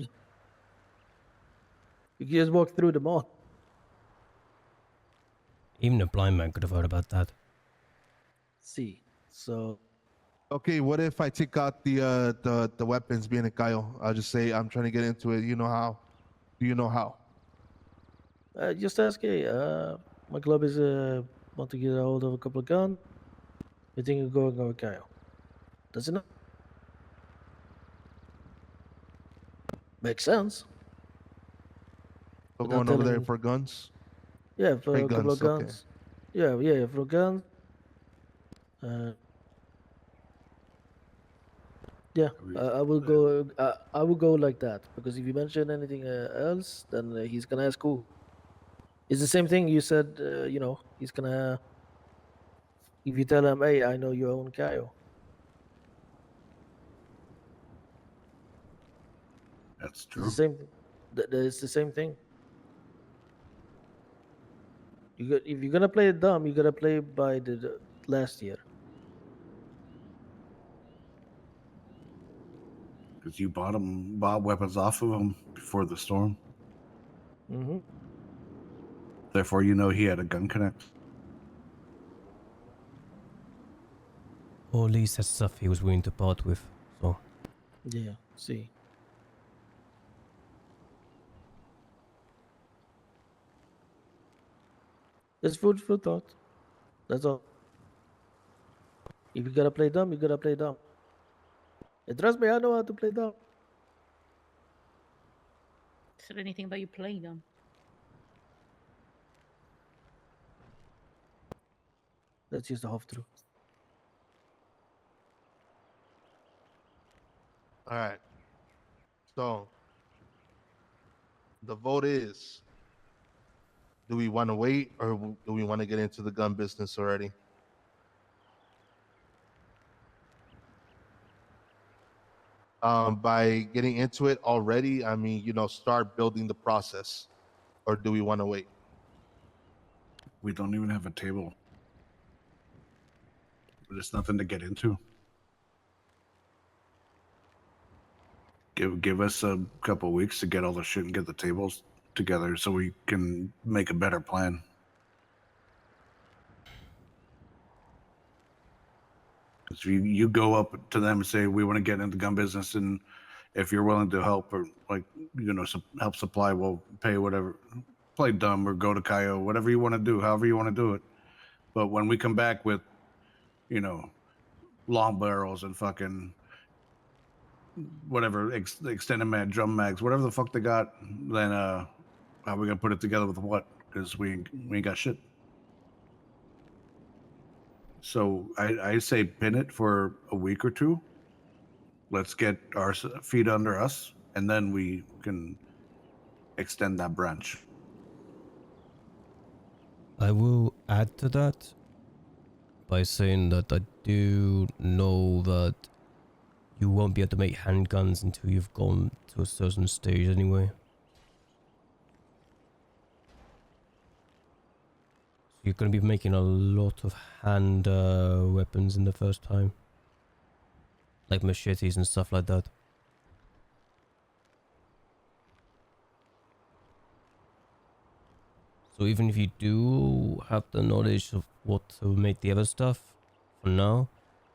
You can just walk through the mall. Even a blind man could have heard about that. See, so Okay, what if I take out the weapons being a Cayo? I'll just say I'm trying to get into it. You know how? Do you know how? just ask, hey, my club is want to get a hold of a couple of guns. We think you're going over Kyle. Does it not make sense? So Without going over there telling- for guns? Yeah, for Free a couple of guns, okay. guns. Yeah, for guns. Yeah, I will go. I will go like that because if you mention anything else, then he's gonna ask who. It's the same thing you said. He's gonna. If you tell him, "Hey, I know you own Kyle," That's it's true. the same. It's the same thing. If you're gonna play it dumb, you gotta play by the last year. Because you bought weapons off of him before the storm. Mm-hmm. Therefore, you know he had a gun connect. Or at least that's stuff he was willing to part with. So Yeah. See. It's food for thought. That's all. If you gotta play dumb, you gotta play dumb. And trust me, I know how to play dumb. Said anything about you playing them? That's just the half truth. All right. So the vote is: do we want to wait, or do we want to get into the gun business already? By getting into it already, I mean, start building the process, or do we want to wait? We don't even have a table. There's nothing to get into. Give us a couple weeks to get all the shit and get the tables together so we can make a better plan. Because you go up to them and say we want to get into the gun business, and if you're willing to help or help supply, we'll pay whatever. Play dumb or go to Cayo, whatever you want to do, however you want to do it. But when we come back with, long barrels and fucking whatever extended mag, drum mags, whatever the fuck they got, then how are we gonna put it together with what? Because we ain't got shit. So I say pin it for a week or two. Let's get our feet under us, and then we can extend that branch. I will add to that by saying that I do know that you won't be able to make handguns until you've gone to a certain stage anyway. So you're gonna be making a lot of hand weapons in the first time, like machetes and stuff like that. So even if you do have the knowledge of what to make the other stuff, for now,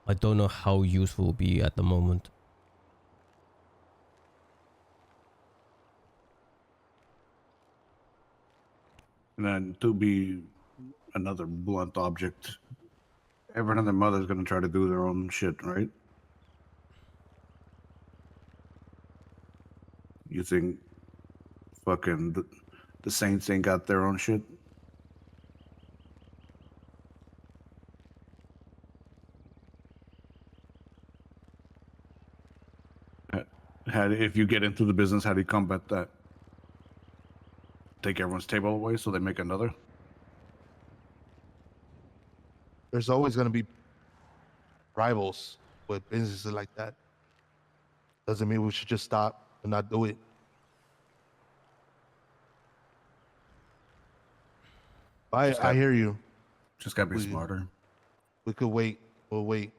I don't know how useful it will be at the moment. And then to be another blunt object, everyone and their mother's gonna try to do their own shit, right? You think fucking the Saints ain't got their own shit? If you get into the business, how do you combat that? Take everyone's table away so they make another? There's always going to be rivals with businesses like that. Doesn't mean we should just stop and not do it. I hear you. Just gotta be We- smarter. We could wait. We'll wait.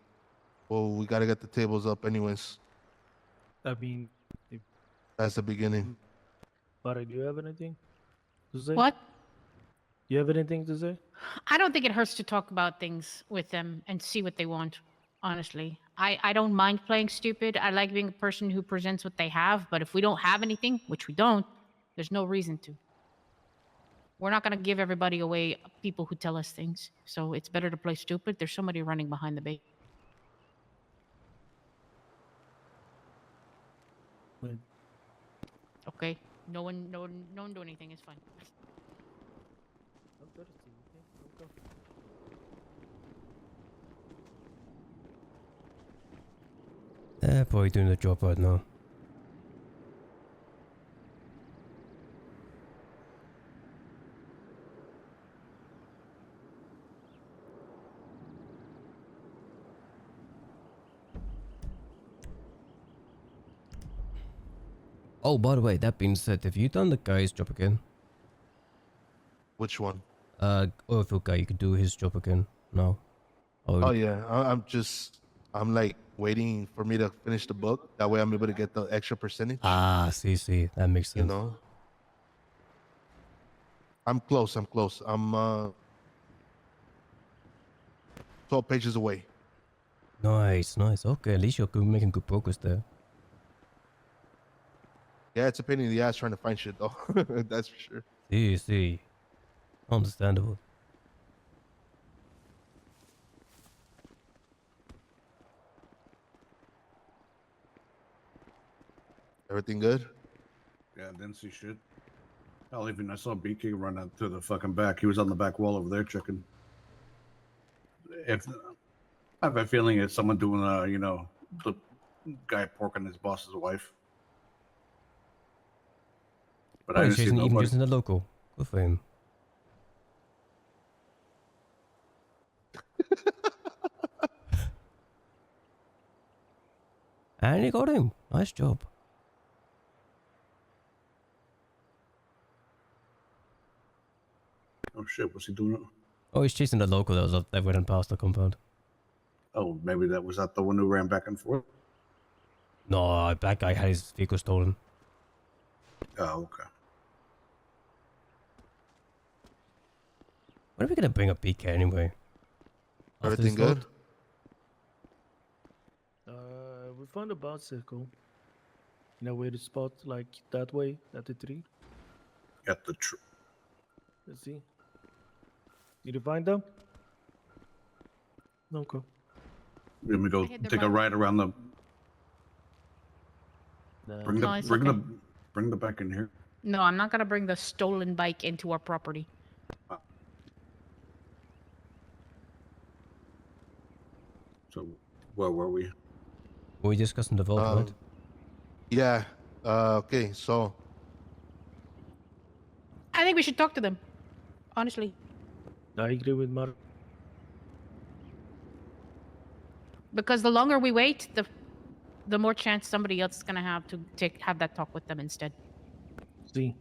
Well, we got to get the tables up anyways. I mean, That's the beginning. Barry, do you have anything to say? What? Do you have anything to say? I don't think it hurts to talk about things with them and see what they want, honestly. I don't mind playing stupid. I like being a person who presents what they have, but if we don't have anything, which we don't, there's no reason to. We're not going to give everybody away people who tell us things. So it's better to play stupid. There's somebody running behind the bait. Wait. Okay. No one do anything. It's fine. I'm thirsty. Okay, Probably doing the job right now. Oh, by the way, that being said, have you done the guy's job again? Which one? Overfield guy, you could do his job again now. Oh yeah, I'm like waiting for me to finish the book. That way I'm able to get the extra percentage. Ah, see, that makes sense. You know, I'm close. I'm 12 pages away. Nice. Okay, at least you're making good progress there. Yeah, it's a pain in the ass trying to find shit though. That's for sure. See. Understandable. Everything good? Yeah, I didn't see shit. Hell, even I saw BK run out to the fucking back. He was on the back wall over there checking. If I have a feeling it's someone doing, the guy porking his boss's wife. But I Oh, he's didn't see even nobody. using the local. Good for him. And he got him. Nice job. Oh shit, what's he doing? Oh, he's chasing the local that went past the compound. Oh, maybe that was not the one who ran back and forth. No, that guy had his vehicle stolen. Oh, okay. When are we gonna bring up BK anyway? After Everything this vote? good? we found a bicycle in a weird spot, like that way, at the tree. At the tree. Let's see. Did you find them? Okay. Let me go I hit the take a bike. ride around the. Bring No, the it's bring okay. the bring the back in here. No, I'm not going to bring the stolen bike into our property. So, where were we? Were we discussing the vote, right? Yeah. Okay. So I think we should talk to them. Honestly. I agree with Mark. Because the longer we wait, the more chance somebody else is going to have to have that talk with them instead. See,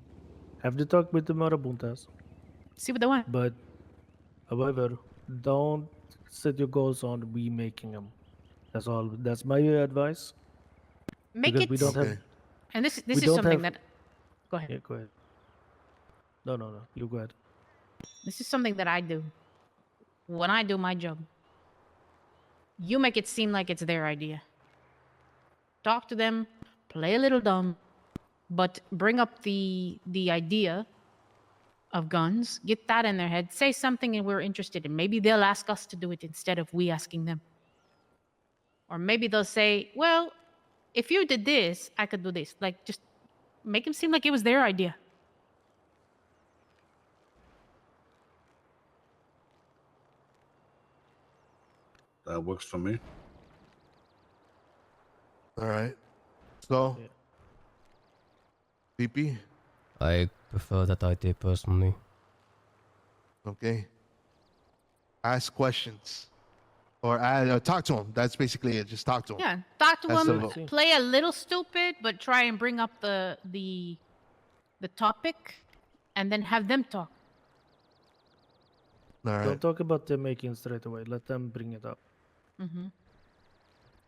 have the talk with the Marabuntas, See what they want. but However, don't set your goals on remaking them. That's all. That's my advice. Make Because it. we don't have. Okay. And this we is don't something have. that. Go ahead. Yeah, go ahead. No. You go ahead. This is something that I do when I do my job. You make it seem like it's their idea. Talk to them, play a little dumb, but bring up the idea of guns. Get that in their head. Say something and we're interested in. Maybe they'll ask us to do it instead of we asking them. Or maybe they'll say, "Well, if you did this, I could do this." Like just make them seem like it was their idea. That works for me. All right. So, Yeah. PP. I prefer that idea personally. Okay. Ask questions, or talk to him. That's basically it. Just talk to him. Yeah, talk to That's them. the- Play a little stupid, but try and bring up the topic, and then have them talk. All right. Don't talk about the making straight away. Let them bring it up. Mm-hmm.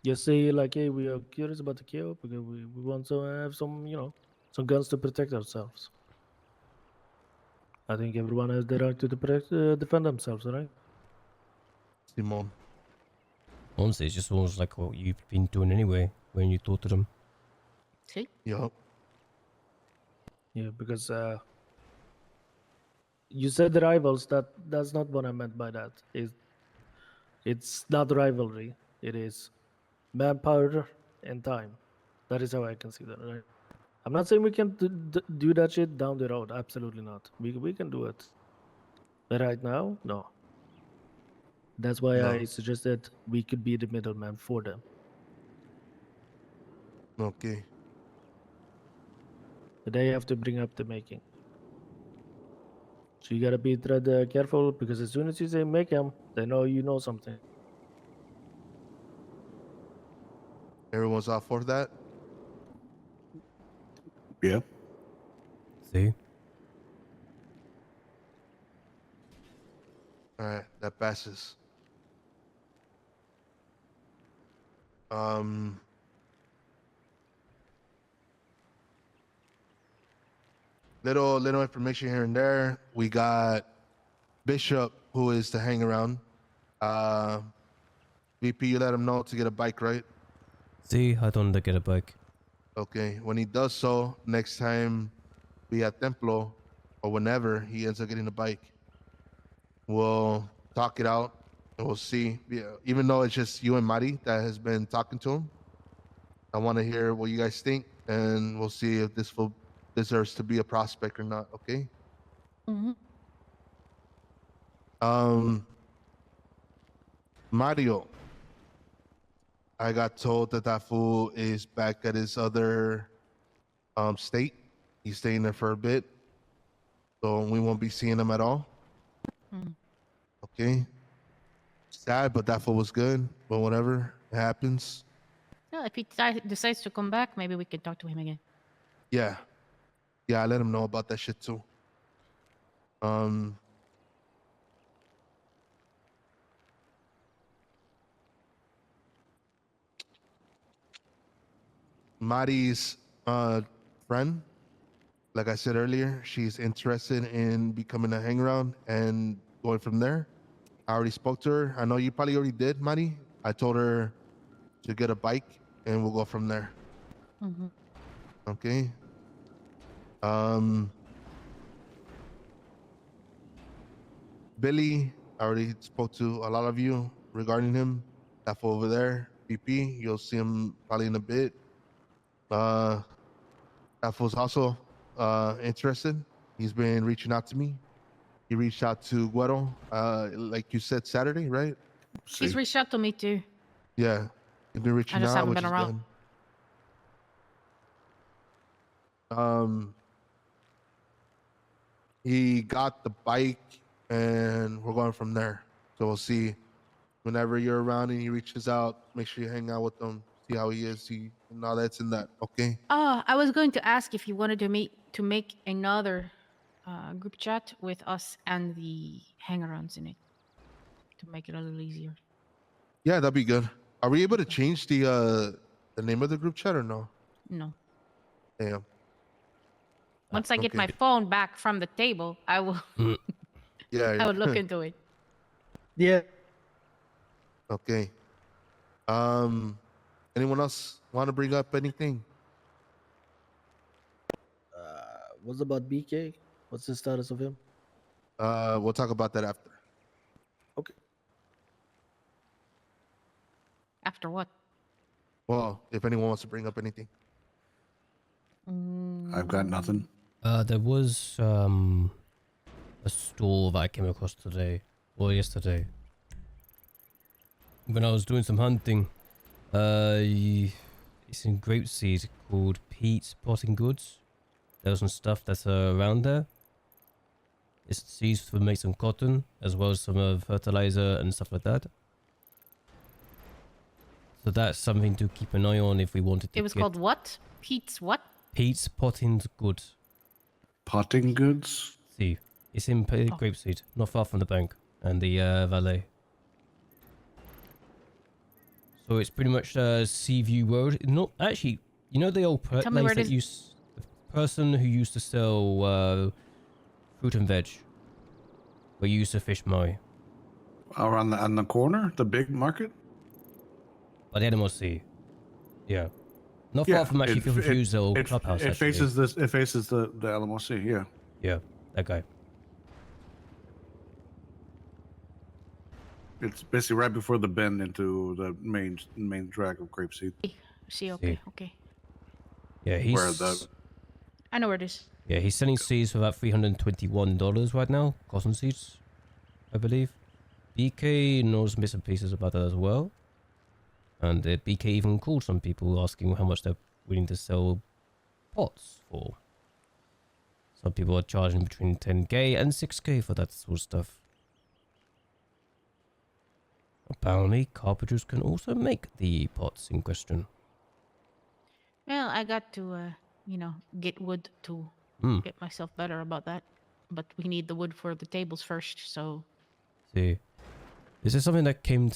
Just say like, "Hey, we are curious about the KO because we want to have some, some guns to protect ourselves." I think everyone has the right to defend themselves, right? Simon. Honestly, it's just almost like what you've been doing anyway when you talk to them. See? Yup. Yeah, because you said the rivals. That's not what I meant by that. It's not rivalry. It is manpower and time. That is how I can see that. Right? I'm not saying we can do that shit down the road. Absolutely not. We can do it. But right now, no. That's why No. I suggested we could be the middleman for them. Okay. But they have to bring up the making. So you gotta be careful because as soon as you say make them, they know you know something. Everyone's off for that. Yeah. See? All right. That passes. Little information here and there. We got Bishop, who is to hang around. VP, you let him know to get a bike, right? See, I don't want to get a bike. Okay. When he does so, next time we at Templo, or whenever he ends up getting a bike, we'll talk it out and we'll see. Yeah, even though it's just you and Mari that has been talking to him, I want to hear what you guys think, and we'll see if this fool deserves to be a prospect or not. Okay. Mm-hmm. Mario, I got told that fool is back at his other state. He's staying there for a bit, so we won't be seeing him at all. Mm. Okay. Sad, but that fool was good. But whatever, it happens. Well, if he decides to come back, maybe we can talk to him again. Yeah. Yeah, I let him know about that shit too. Mari's friend, like I said earlier, she's interested in becoming a hang around and going from there. I already spoke to her. I know you probably already did, Mari. I told her to get a bike and we'll go from there. Mm-hmm. Okay. Billy, I already spoke to a lot of you regarding him. That fool over there, BP, you'll see him probably in a bit. That fool's also interested. He's been reaching out to me. He reached out to Guero, like you said, Saturday, right? He's See? reached out to me too. Yeah, he's been reaching just out, haven't which been is around. good. He got the bike, and we're going from there. So we'll see. Whenever you're around and he reaches out, make sure you hang out with him, see how he is, see and all that's in that. Okay. I was going to ask if you wanted to make another group chat with us and the hangarounds in it. to make it a little easier. Yeah, that'd be good. Are we able to change the name of the group chat or no? No. Damn. Once I get okay. my phone back from the table, I will Yeah. I will look into it. Yeah. Okay. Anyone else want to bring up anything? What's about BK? What's the status of him? We'll talk about that after. Okay. After what? Well, if anyone wants to bring up anything. I've got nothing. There was a store that I came across today or yesterday when I was doing some hunting. It's in Grapeseed called Pete's Potting Goods. There's some stuff that's around there. It's seeds to make some cotton as well as some fertilizer and stuff like that. So that's something to keep an eye on if we wanted to. It was called what? Pete's what? Pete's Potting Goods. Potting goods? See, it's in Grapeseed, not far from the bank and the valet. So it's pretty much Seaview Road. Not actually, you know the old Tell me place where it that is. used, the person who used to sell fruit and veg, where you used to fish Maui, Around on the corner? The big market? by the NMOC. Yeah, not Yeah, far from actually it- Fuse the old It, clubhouse. it actually. faces this. It faces the LMOC. Yeah. Yeah, that guy. It's basically right before the bend into the main drag of Grapeseed. See, okay, okay. Yeah, he's Where the I know where it is. yeah he's selling seeds for about $321 right now, cotton seeds, I believe. BK knows bits and pieces about that as well. And BK even called some people asking how much they're willing to sell pots for. Some people are charging between 10k and 6k for that sort of stuff. Apparently, carpenters can also make the pots in question. Well, I got to, get wood to get myself better about that. But we need the wood for the tables first, so... See, this is something that came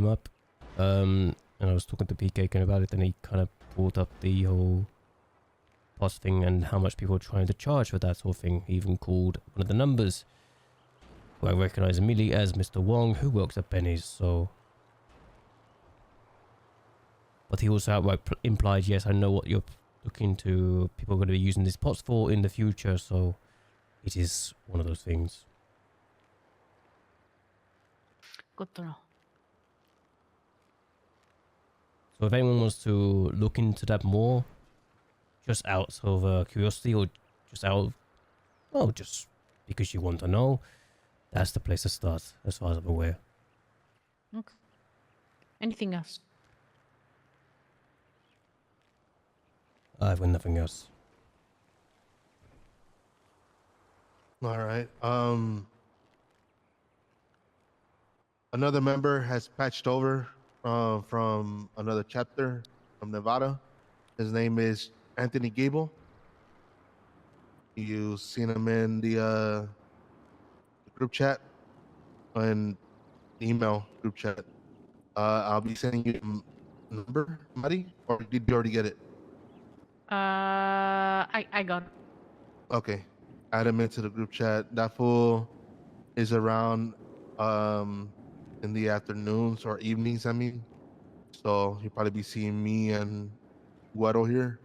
up, and I was talking to PK again about it, and he kind of brought up the whole pots thing and how much people are trying to charge for that sort of thing. He even called one of the numbers, who I recognize immediately as Mr. Wong, who works at Benny's, so... But he also outright implied, yes, I know what you're looking to, people are going to be using these pots for in the future, so it is one of those things. Good to know. So if anyone wants to look into that more, just out of curiosity or just out, well, just because you want to know, that's the place to start, as far as I'm aware. Okay. Anything else? I've got nothing else. All right. Another member has patched over from another chapter from Nevada. His name is Anthony Gable. You've seen him in the group chat and email group chat. I'll be sending you a number, Maddie, or did you already get it? I got it. Okay. Add him into the group chat. That fool is around in the afternoons or evenings, I mean. So you'll probably be seeing me and Guado here.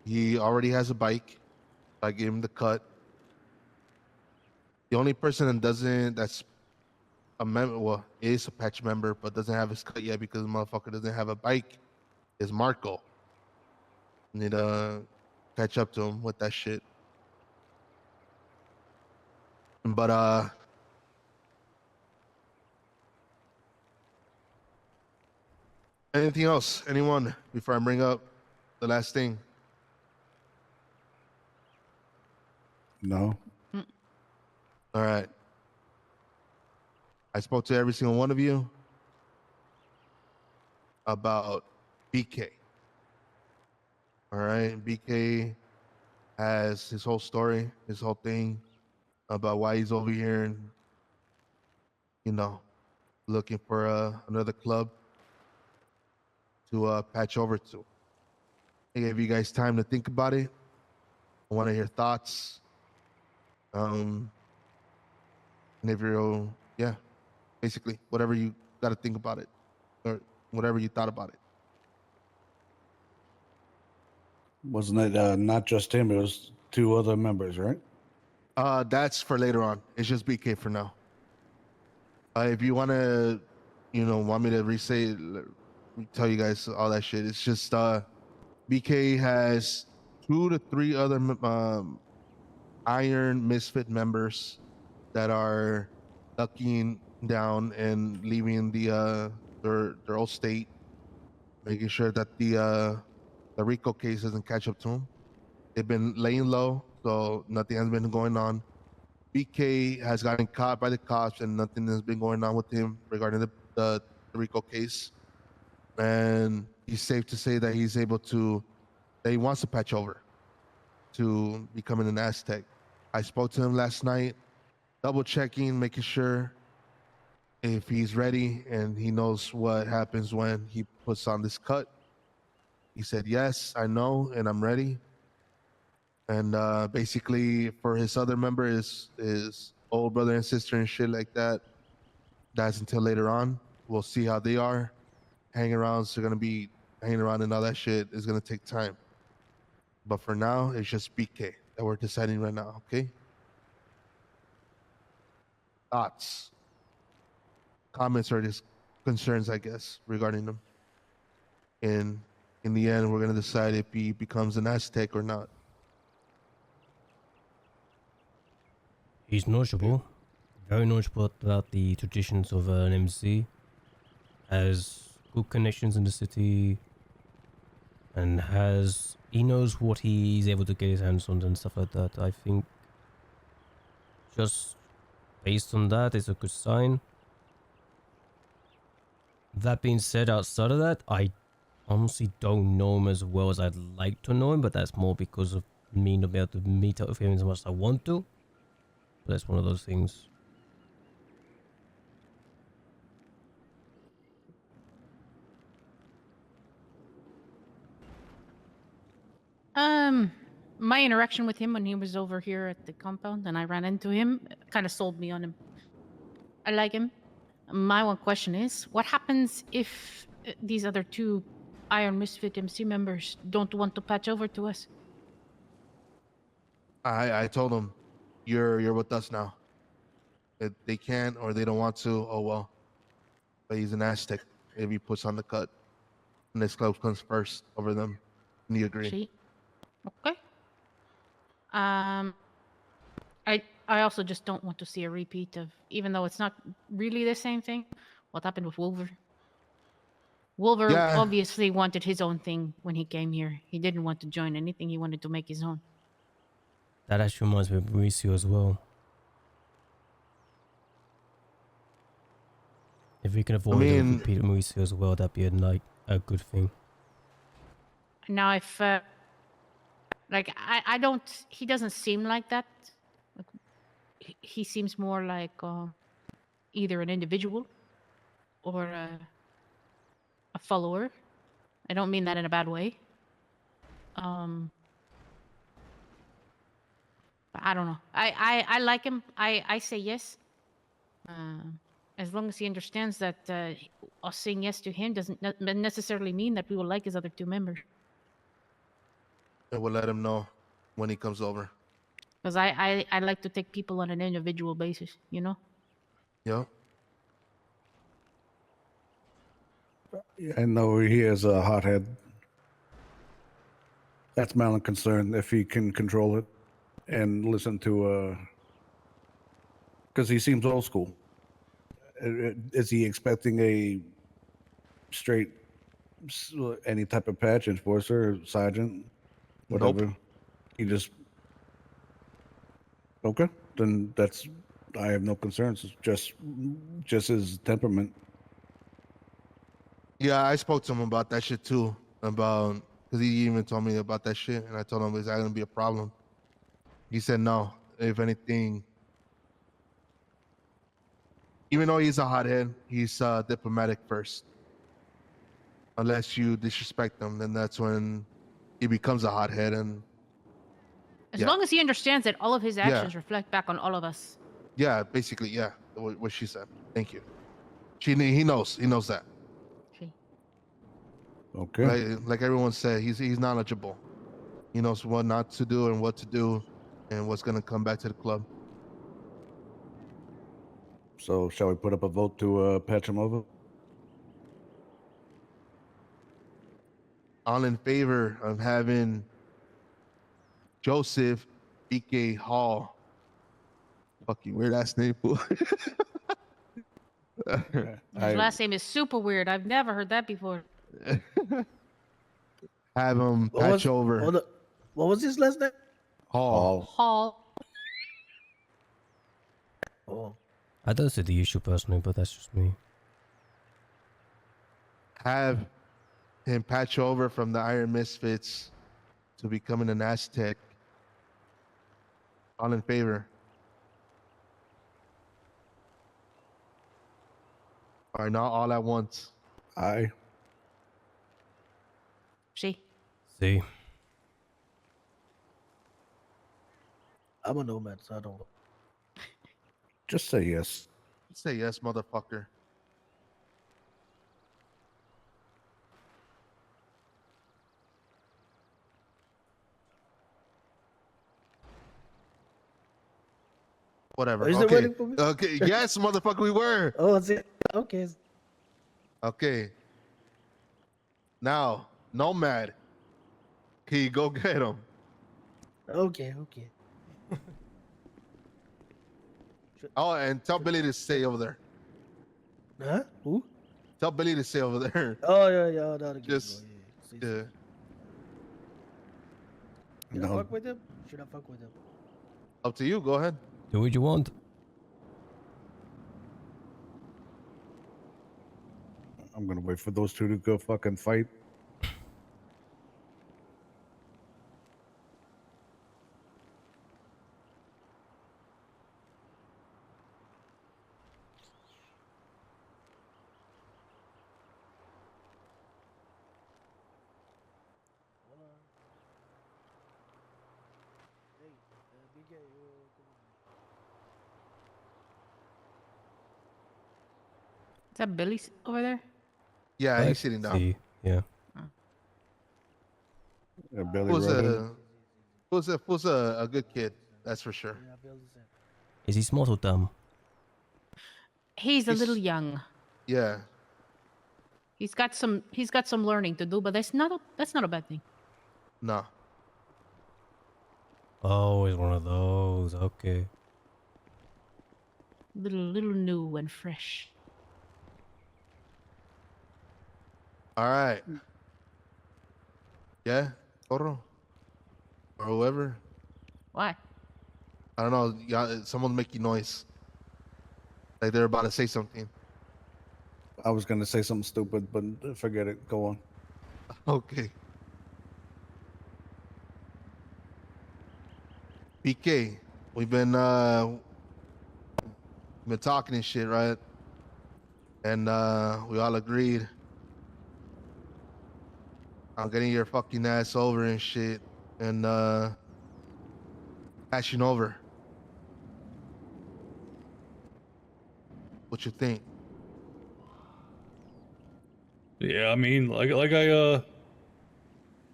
He already has a bike. I gave him the cut. The only person that's a member, well, is a patch member, but doesn't have his cut yet because the motherfucker doesn't have a bike, is Marco. Need to catch up to him with that shit. But anything else? Anyone before I bring up the last thing? no. All right. I spoke to every single one of you about BK. All right. BK has his whole story, his whole thing about why he's over here and you know, looking for another club to patch over to. I gave you guys time to think about it. I want to hear thoughts. And if you're, yeah, basically whatever you got to think about it, or whatever you thought about it. Wasn't it not just him? It was 2 other members, right? That's for later on. It's just BK for now. If you want to, want me to tell you guys all that shit. It's just BK has 2 to 3 other Iron Misfit members that are ducking down and leaving their old state, making sure that the Rico case doesn't catch up to them. They've been laying low, so nothing has been going on. BK has gotten caught by the cops, and nothing has been going on with him regarding the Rico case. And he's safe to say that that he wants to patch over to becoming an Aztec. I spoke to him last night, double checking, making sure if he's ready and he knows what happens when he puts on this cut. He said, yes, I know, and I'm ready. And basically for his other member, his old brother and sister and shit like that, that's until later on. We'll see how they are. Hanging around, so they're gonna be hanging around, and all that shit is gonna take time. But for now, it's just BK that we're deciding right now, okay? Thoughts, comments, or just concerns, I guess, regarding them. And in the end, we're gonna decide if he becomes an Aztec or not. He's knowledgeable, very knowledgeable about the traditions of an MC, has good connections in the city, and he knows what he's able to get his hands on and stuff like that. I think just based on that, it's a good sign. That being said, outside of that, I honestly don't know him as well as I'd like to know him, but that's more because of me not being able to meet up with him as much as I want to. But that's one of those things. My interaction with him when he was over here at the compound and I ran into him kind of sold me on him. I like him. My one question is, what happens if these other 2 Iron Misfit MC members don't want to patch over to us? I told him, you're with us now. If they can't or they don't want to, oh well. But he's an Aztec if he puts on the cut. And this club comes first over them. And he agreed. See? Okay. I also just don't want to see a repeat of, even though it's not really the same thing, what happened with Wolver. Wolver Yeah. obviously wanted his own thing when he came here. He didn't want to join anything. He wanted to make his own. That actually reminds me of Mauricio as well. If we can avoid a repeat of Mauricio as well, that'd be a good thing. Now, if I don't, he doesn't seem like that. Like, he seems more like either an individual or a follower. I don't mean that in a bad way. But I don't know. I like him. I say yes. As long as he understands that us saying yes to him doesn't necessarily mean that we will like his other 2 members. And we'll let him know when he comes over. Because I like to take people on an individual basis, you know? Yeah. I know he is a hothead. That's my only concern, if he can control it and listen to, because he seems old school. Is he expecting a straight, any type of patch, enforcer, sergeant, whatever? Nope. He just, okay, then I have no concerns. It's just his temperament. Yeah, I spoke to him about that shit too. Because he even told me about that shit, and I told him, is that going to be a problem? He said no. If anything, even though he's a hothead, he's diplomatic first. Unless you disrespect him, then that's when he becomes a hothead. And As yeah. long as he understands that all of his Yeah. actions reflect back on all of us. yeah, basically, yeah, what she said. Thank you. He knows that. See? Okay. Like everyone said, he's knowledgeable. He knows what not to do and what to do, and what's gonna come back to the club. So shall we put up a vote to patch him over? All in favor of having Joseph BK Hall. Fucking weird ass name, fool. His last name is super weird. I've never heard that before. Have him What patch was, over what was his last name? Hall. Hall. Oh, I don't see the issue personally, but that's just me. Have him patch over from the Iron Misfits to becoming an Aztec. All in favor? All right, not all at once. Aye. See? See, I'm a nomad, so I don't. Just say yes. Say yes, motherfucker. Whatever. Oh, is it Okay. waiting for me? Okay. Yes, motherfucker, we were. Oh, is it? Okay. Okay. Now, Nomad. Can you go get him? Okay. Oh, and tell Billy to stay over there. Huh? Who? Tell Billy to stay over there. Oh, yeah. That'll get Just- Yeah. Should I No. fuck with him? Should I fuck with him? Up to you. Go ahead. do what you want. I'm gonna wait for those two to go fucking fight. Hey, BK, come on. Is that Billy over there? Yeah, I he's sitting down. See, yeah. Billy Who's rode in. a good kid? That's for sure. Yeah, Bill the same. Is he smart or dumb? He's a little He's- young. Yeah. He's got some learning to do, but that's not a bad thing. No. Oh, he's one of those. Okay. Little new and fresh. All right. Yeah, Toro. Or whoever. Why? I don't know. Y'all, someone's making noise. Like they're about to say something. I was gonna say something stupid, but forget it. Go on. Okay. BK, we've been talking and shit, right? And we all agreed on getting your fucking ass over and shit and patching over. What you think? Yeah, I mean, like I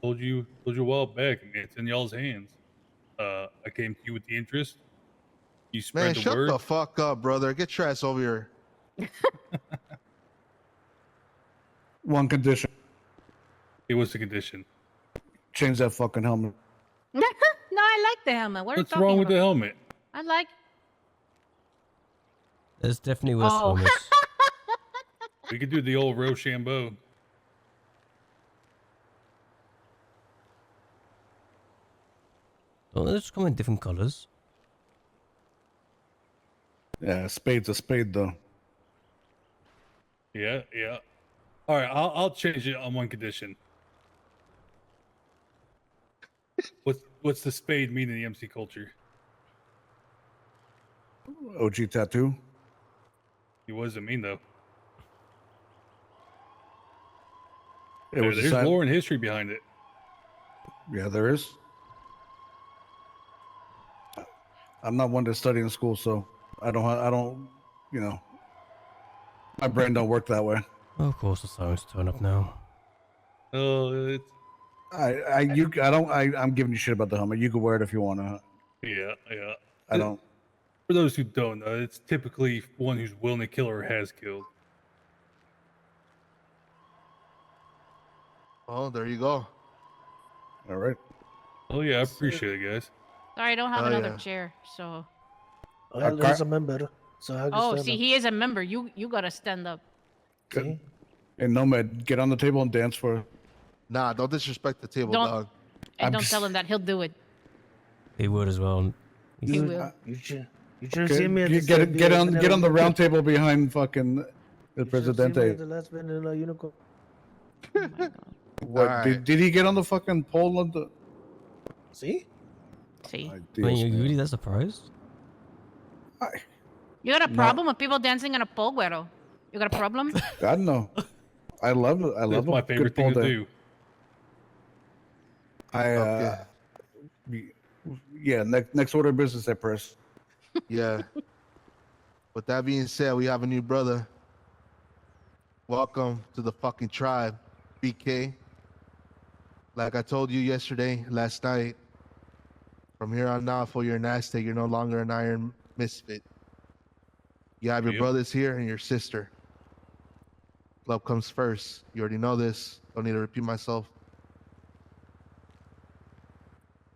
told you a while back, I mean, it's in y'all's hands. I came to you with the interest. You spread Man, the shut word. the fuck up, brother. Get your ass over here. One condition: It was the condition. change that fucking helmet. No, I like the helmet. What are you What's talking wrong with about? the helmet? I like. There's definitely worse Oh. helmets. We could do the old Rochambeau. Oh, they just come in different colors. Yeah, spade's a spade, though. Yeah. All right, I'll change it on one condition. What's the spade mean in the MC culture? OG tattoo. He wasn't mean though. It was a There's sign. lore and history behind it. Yeah, there is. I'm not one to study in school, so I don't, you know, my brain don't work that way. Of course, the sirens turn up now. Oh, it's I'm giving you shit about the helmet. You can wear it if you want to. yeah. I don't. For those who don't know, it's typically one who's willing to kill or has killed. Oh, there you go. All right. Oh yeah, I appreciate it, guys. Sorry, I don't have Oh, another yeah. chair. So. Well, car- he's a member, so I Oh, just see, he is a member. You gotta stand up. see. And Nomad, get on the table and dance for. Nah, don't disrespect the table, Don't- dog. And I'm don't just- tell him that. He'll do it. He would as well. He You, will. you should see me at the Get on the round table behind fucking El Presidente. The last man in a unicorn. Oh my God. What Alright. did he get on the fucking pole of the? See? See, I Dios mean, you mío. really that surprised? you got a No. problem with people dancing on a pole, güero? You got a problem? God no. I love it. I That's love my a favorite good thing pole to dance. do. Okay. Yeah. Next order of business, I press. Yeah. With that being said, we have a new brother. Welcome to the fucking tribe, BK. Like I told you yesterday, last night, from here on out, for you're an Aztec, you're no longer an Iron Misfit. You have your Yep. brothers here and your sister. Love comes first. You already know this. Don't need to repeat myself.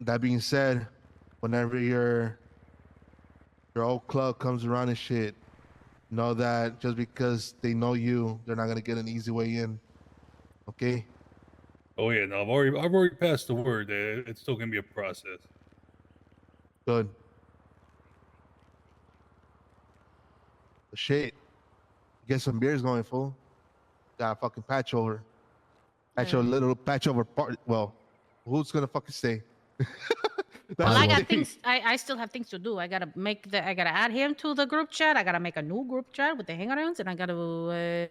That being said, whenever your old club comes around and shit, know that just because they know you, they're not gonna get an easy way in. Okay? Oh yeah, no, I've already passed the word that it's still gonna be a process. Good. Shit. Get some beers going, fool. Got a fucking patch over. Patch over, little patch over part. Well, who's gonna fucking stay? Well, I I will. got things. I still have things to do. I gotta add him to the group chat. I gotta make a new group chat with the hangouts, and I gotta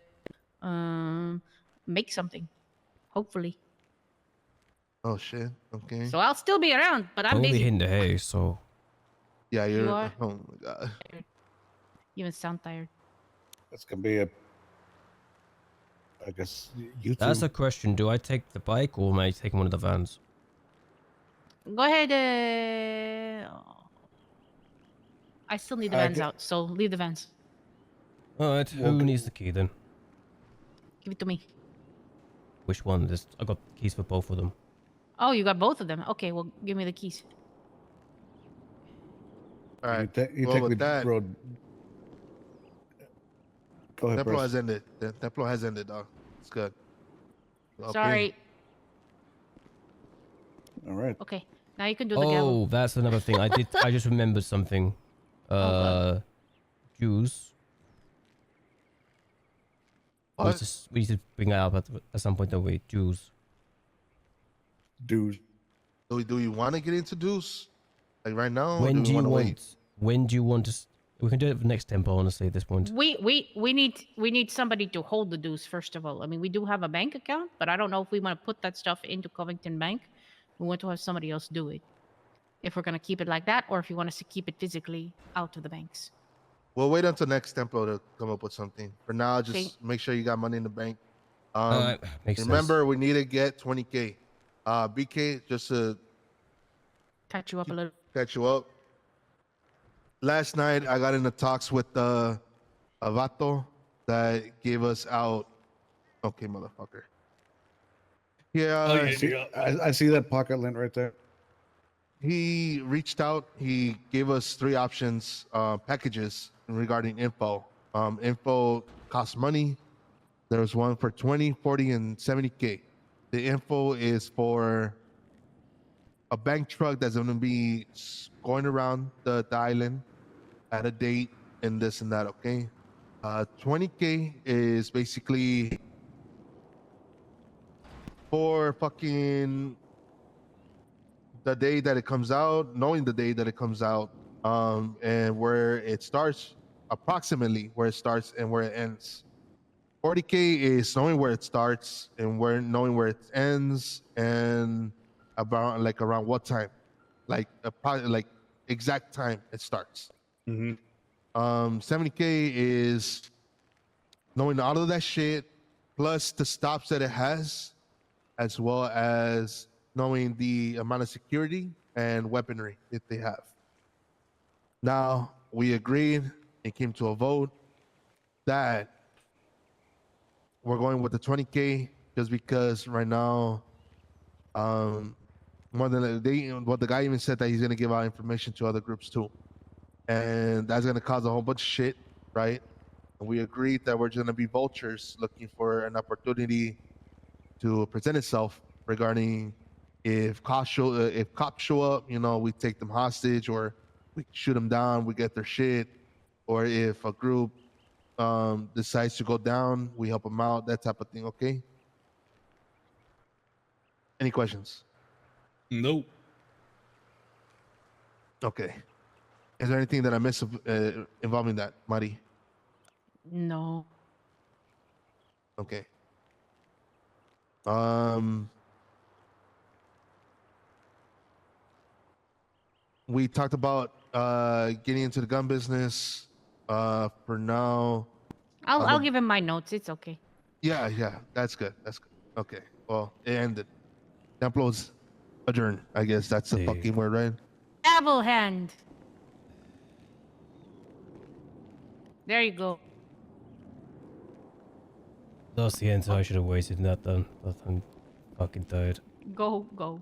make something. Hopefully. Oh shit. Okay. So I'll still be around, but I'm Only busy. hitting the hay, so Yeah, You you're. are? Oh my god. You even sound tired. That's gonna be a. I guess you two. that's a question. Do I take the bike or am I taking one of the vans? Go ahead. I still need the I vans get- out, so leave the vans. Alright, Well, who g- needs the key then? Give it to me. Which one? I got keys for both of them. Oh, you got both of them. Okay, well, give me the keys. All right. You Well, take with the that, road. Go ahead, Templo press. has ended. The Templo has ended, dog. It's good. Okay. Sorry. All right. Okay, now you can do the gavel. Oh, that's another thing. I just remembered something. God. Jews. What? We need to bring that up at some point, don't we? Jews. Dude. Do you want to get into Deuce? Like right now? or When we do you wanna want? wait? When do you want to? We can do it for next tempo, honestly, at this point. We need somebody to hold the dues first of all. I mean, we do have a bank account, but I don't know if we want to put that stuff into Covington Bank. We want to have somebody else do it. If we're gonna keep it like that, or if you want us to keep it physically out of the banks. We'll wait until next Templo to come up with something. For now, just Okay. make sure you got money in the bank. Alright, makes Remember, we need to get 20K. BK, just to Catch you up a little. catch you up. Last night, I got into talks with a vato that gave us out. Okay, motherfucker. Yeah, Oh, I yeah. see, I see that pocket lint right there. he reached out. He gave us 3 options, packages regarding info. Info costs money. There was one for 20, 40, and 70K. The info is for a bank truck that's going to be going around the island at a date and this and that, okay? 20K is basically for fucking the day that it comes out, knowing the day that it comes out, and where it starts, approximately where it starts and where it ends. 40K is knowing where it starts and knowing where it ends, and around what time, like exact time it starts. Mm-hmm. 70K is knowing all of that shit plus the stops that it has, as well as knowing the amount of security and weaponry that they have. Now, we agreed and came to a vote that we're going with the 20K just because right now, more than what the guy even said that he's going to give out information to other groups too. And that's going to cause a whole bunch of shit, right? And we agreed that we're going to be vultures looking for an opportunity to present itself regarding if cops show up, you know, we take them hostage, or we shoot them down, we get their shit, or if a group decides to go down, we help them out, that type of thing. Okay. Any questions? Nope. Okay. Is there anything that I missed involving that, Mari? No. Okay. We talked about getting into the gun business. For now, I'll give him my notes. It's okay. yeah, that's good. That's good. Okay. Well, it ended. Templo's adjourned. I guess that's the Yeah. fucking word, right? Devil hand. There you go. That's the answer I should have wasted in that then. But I'm fucking tired. Go.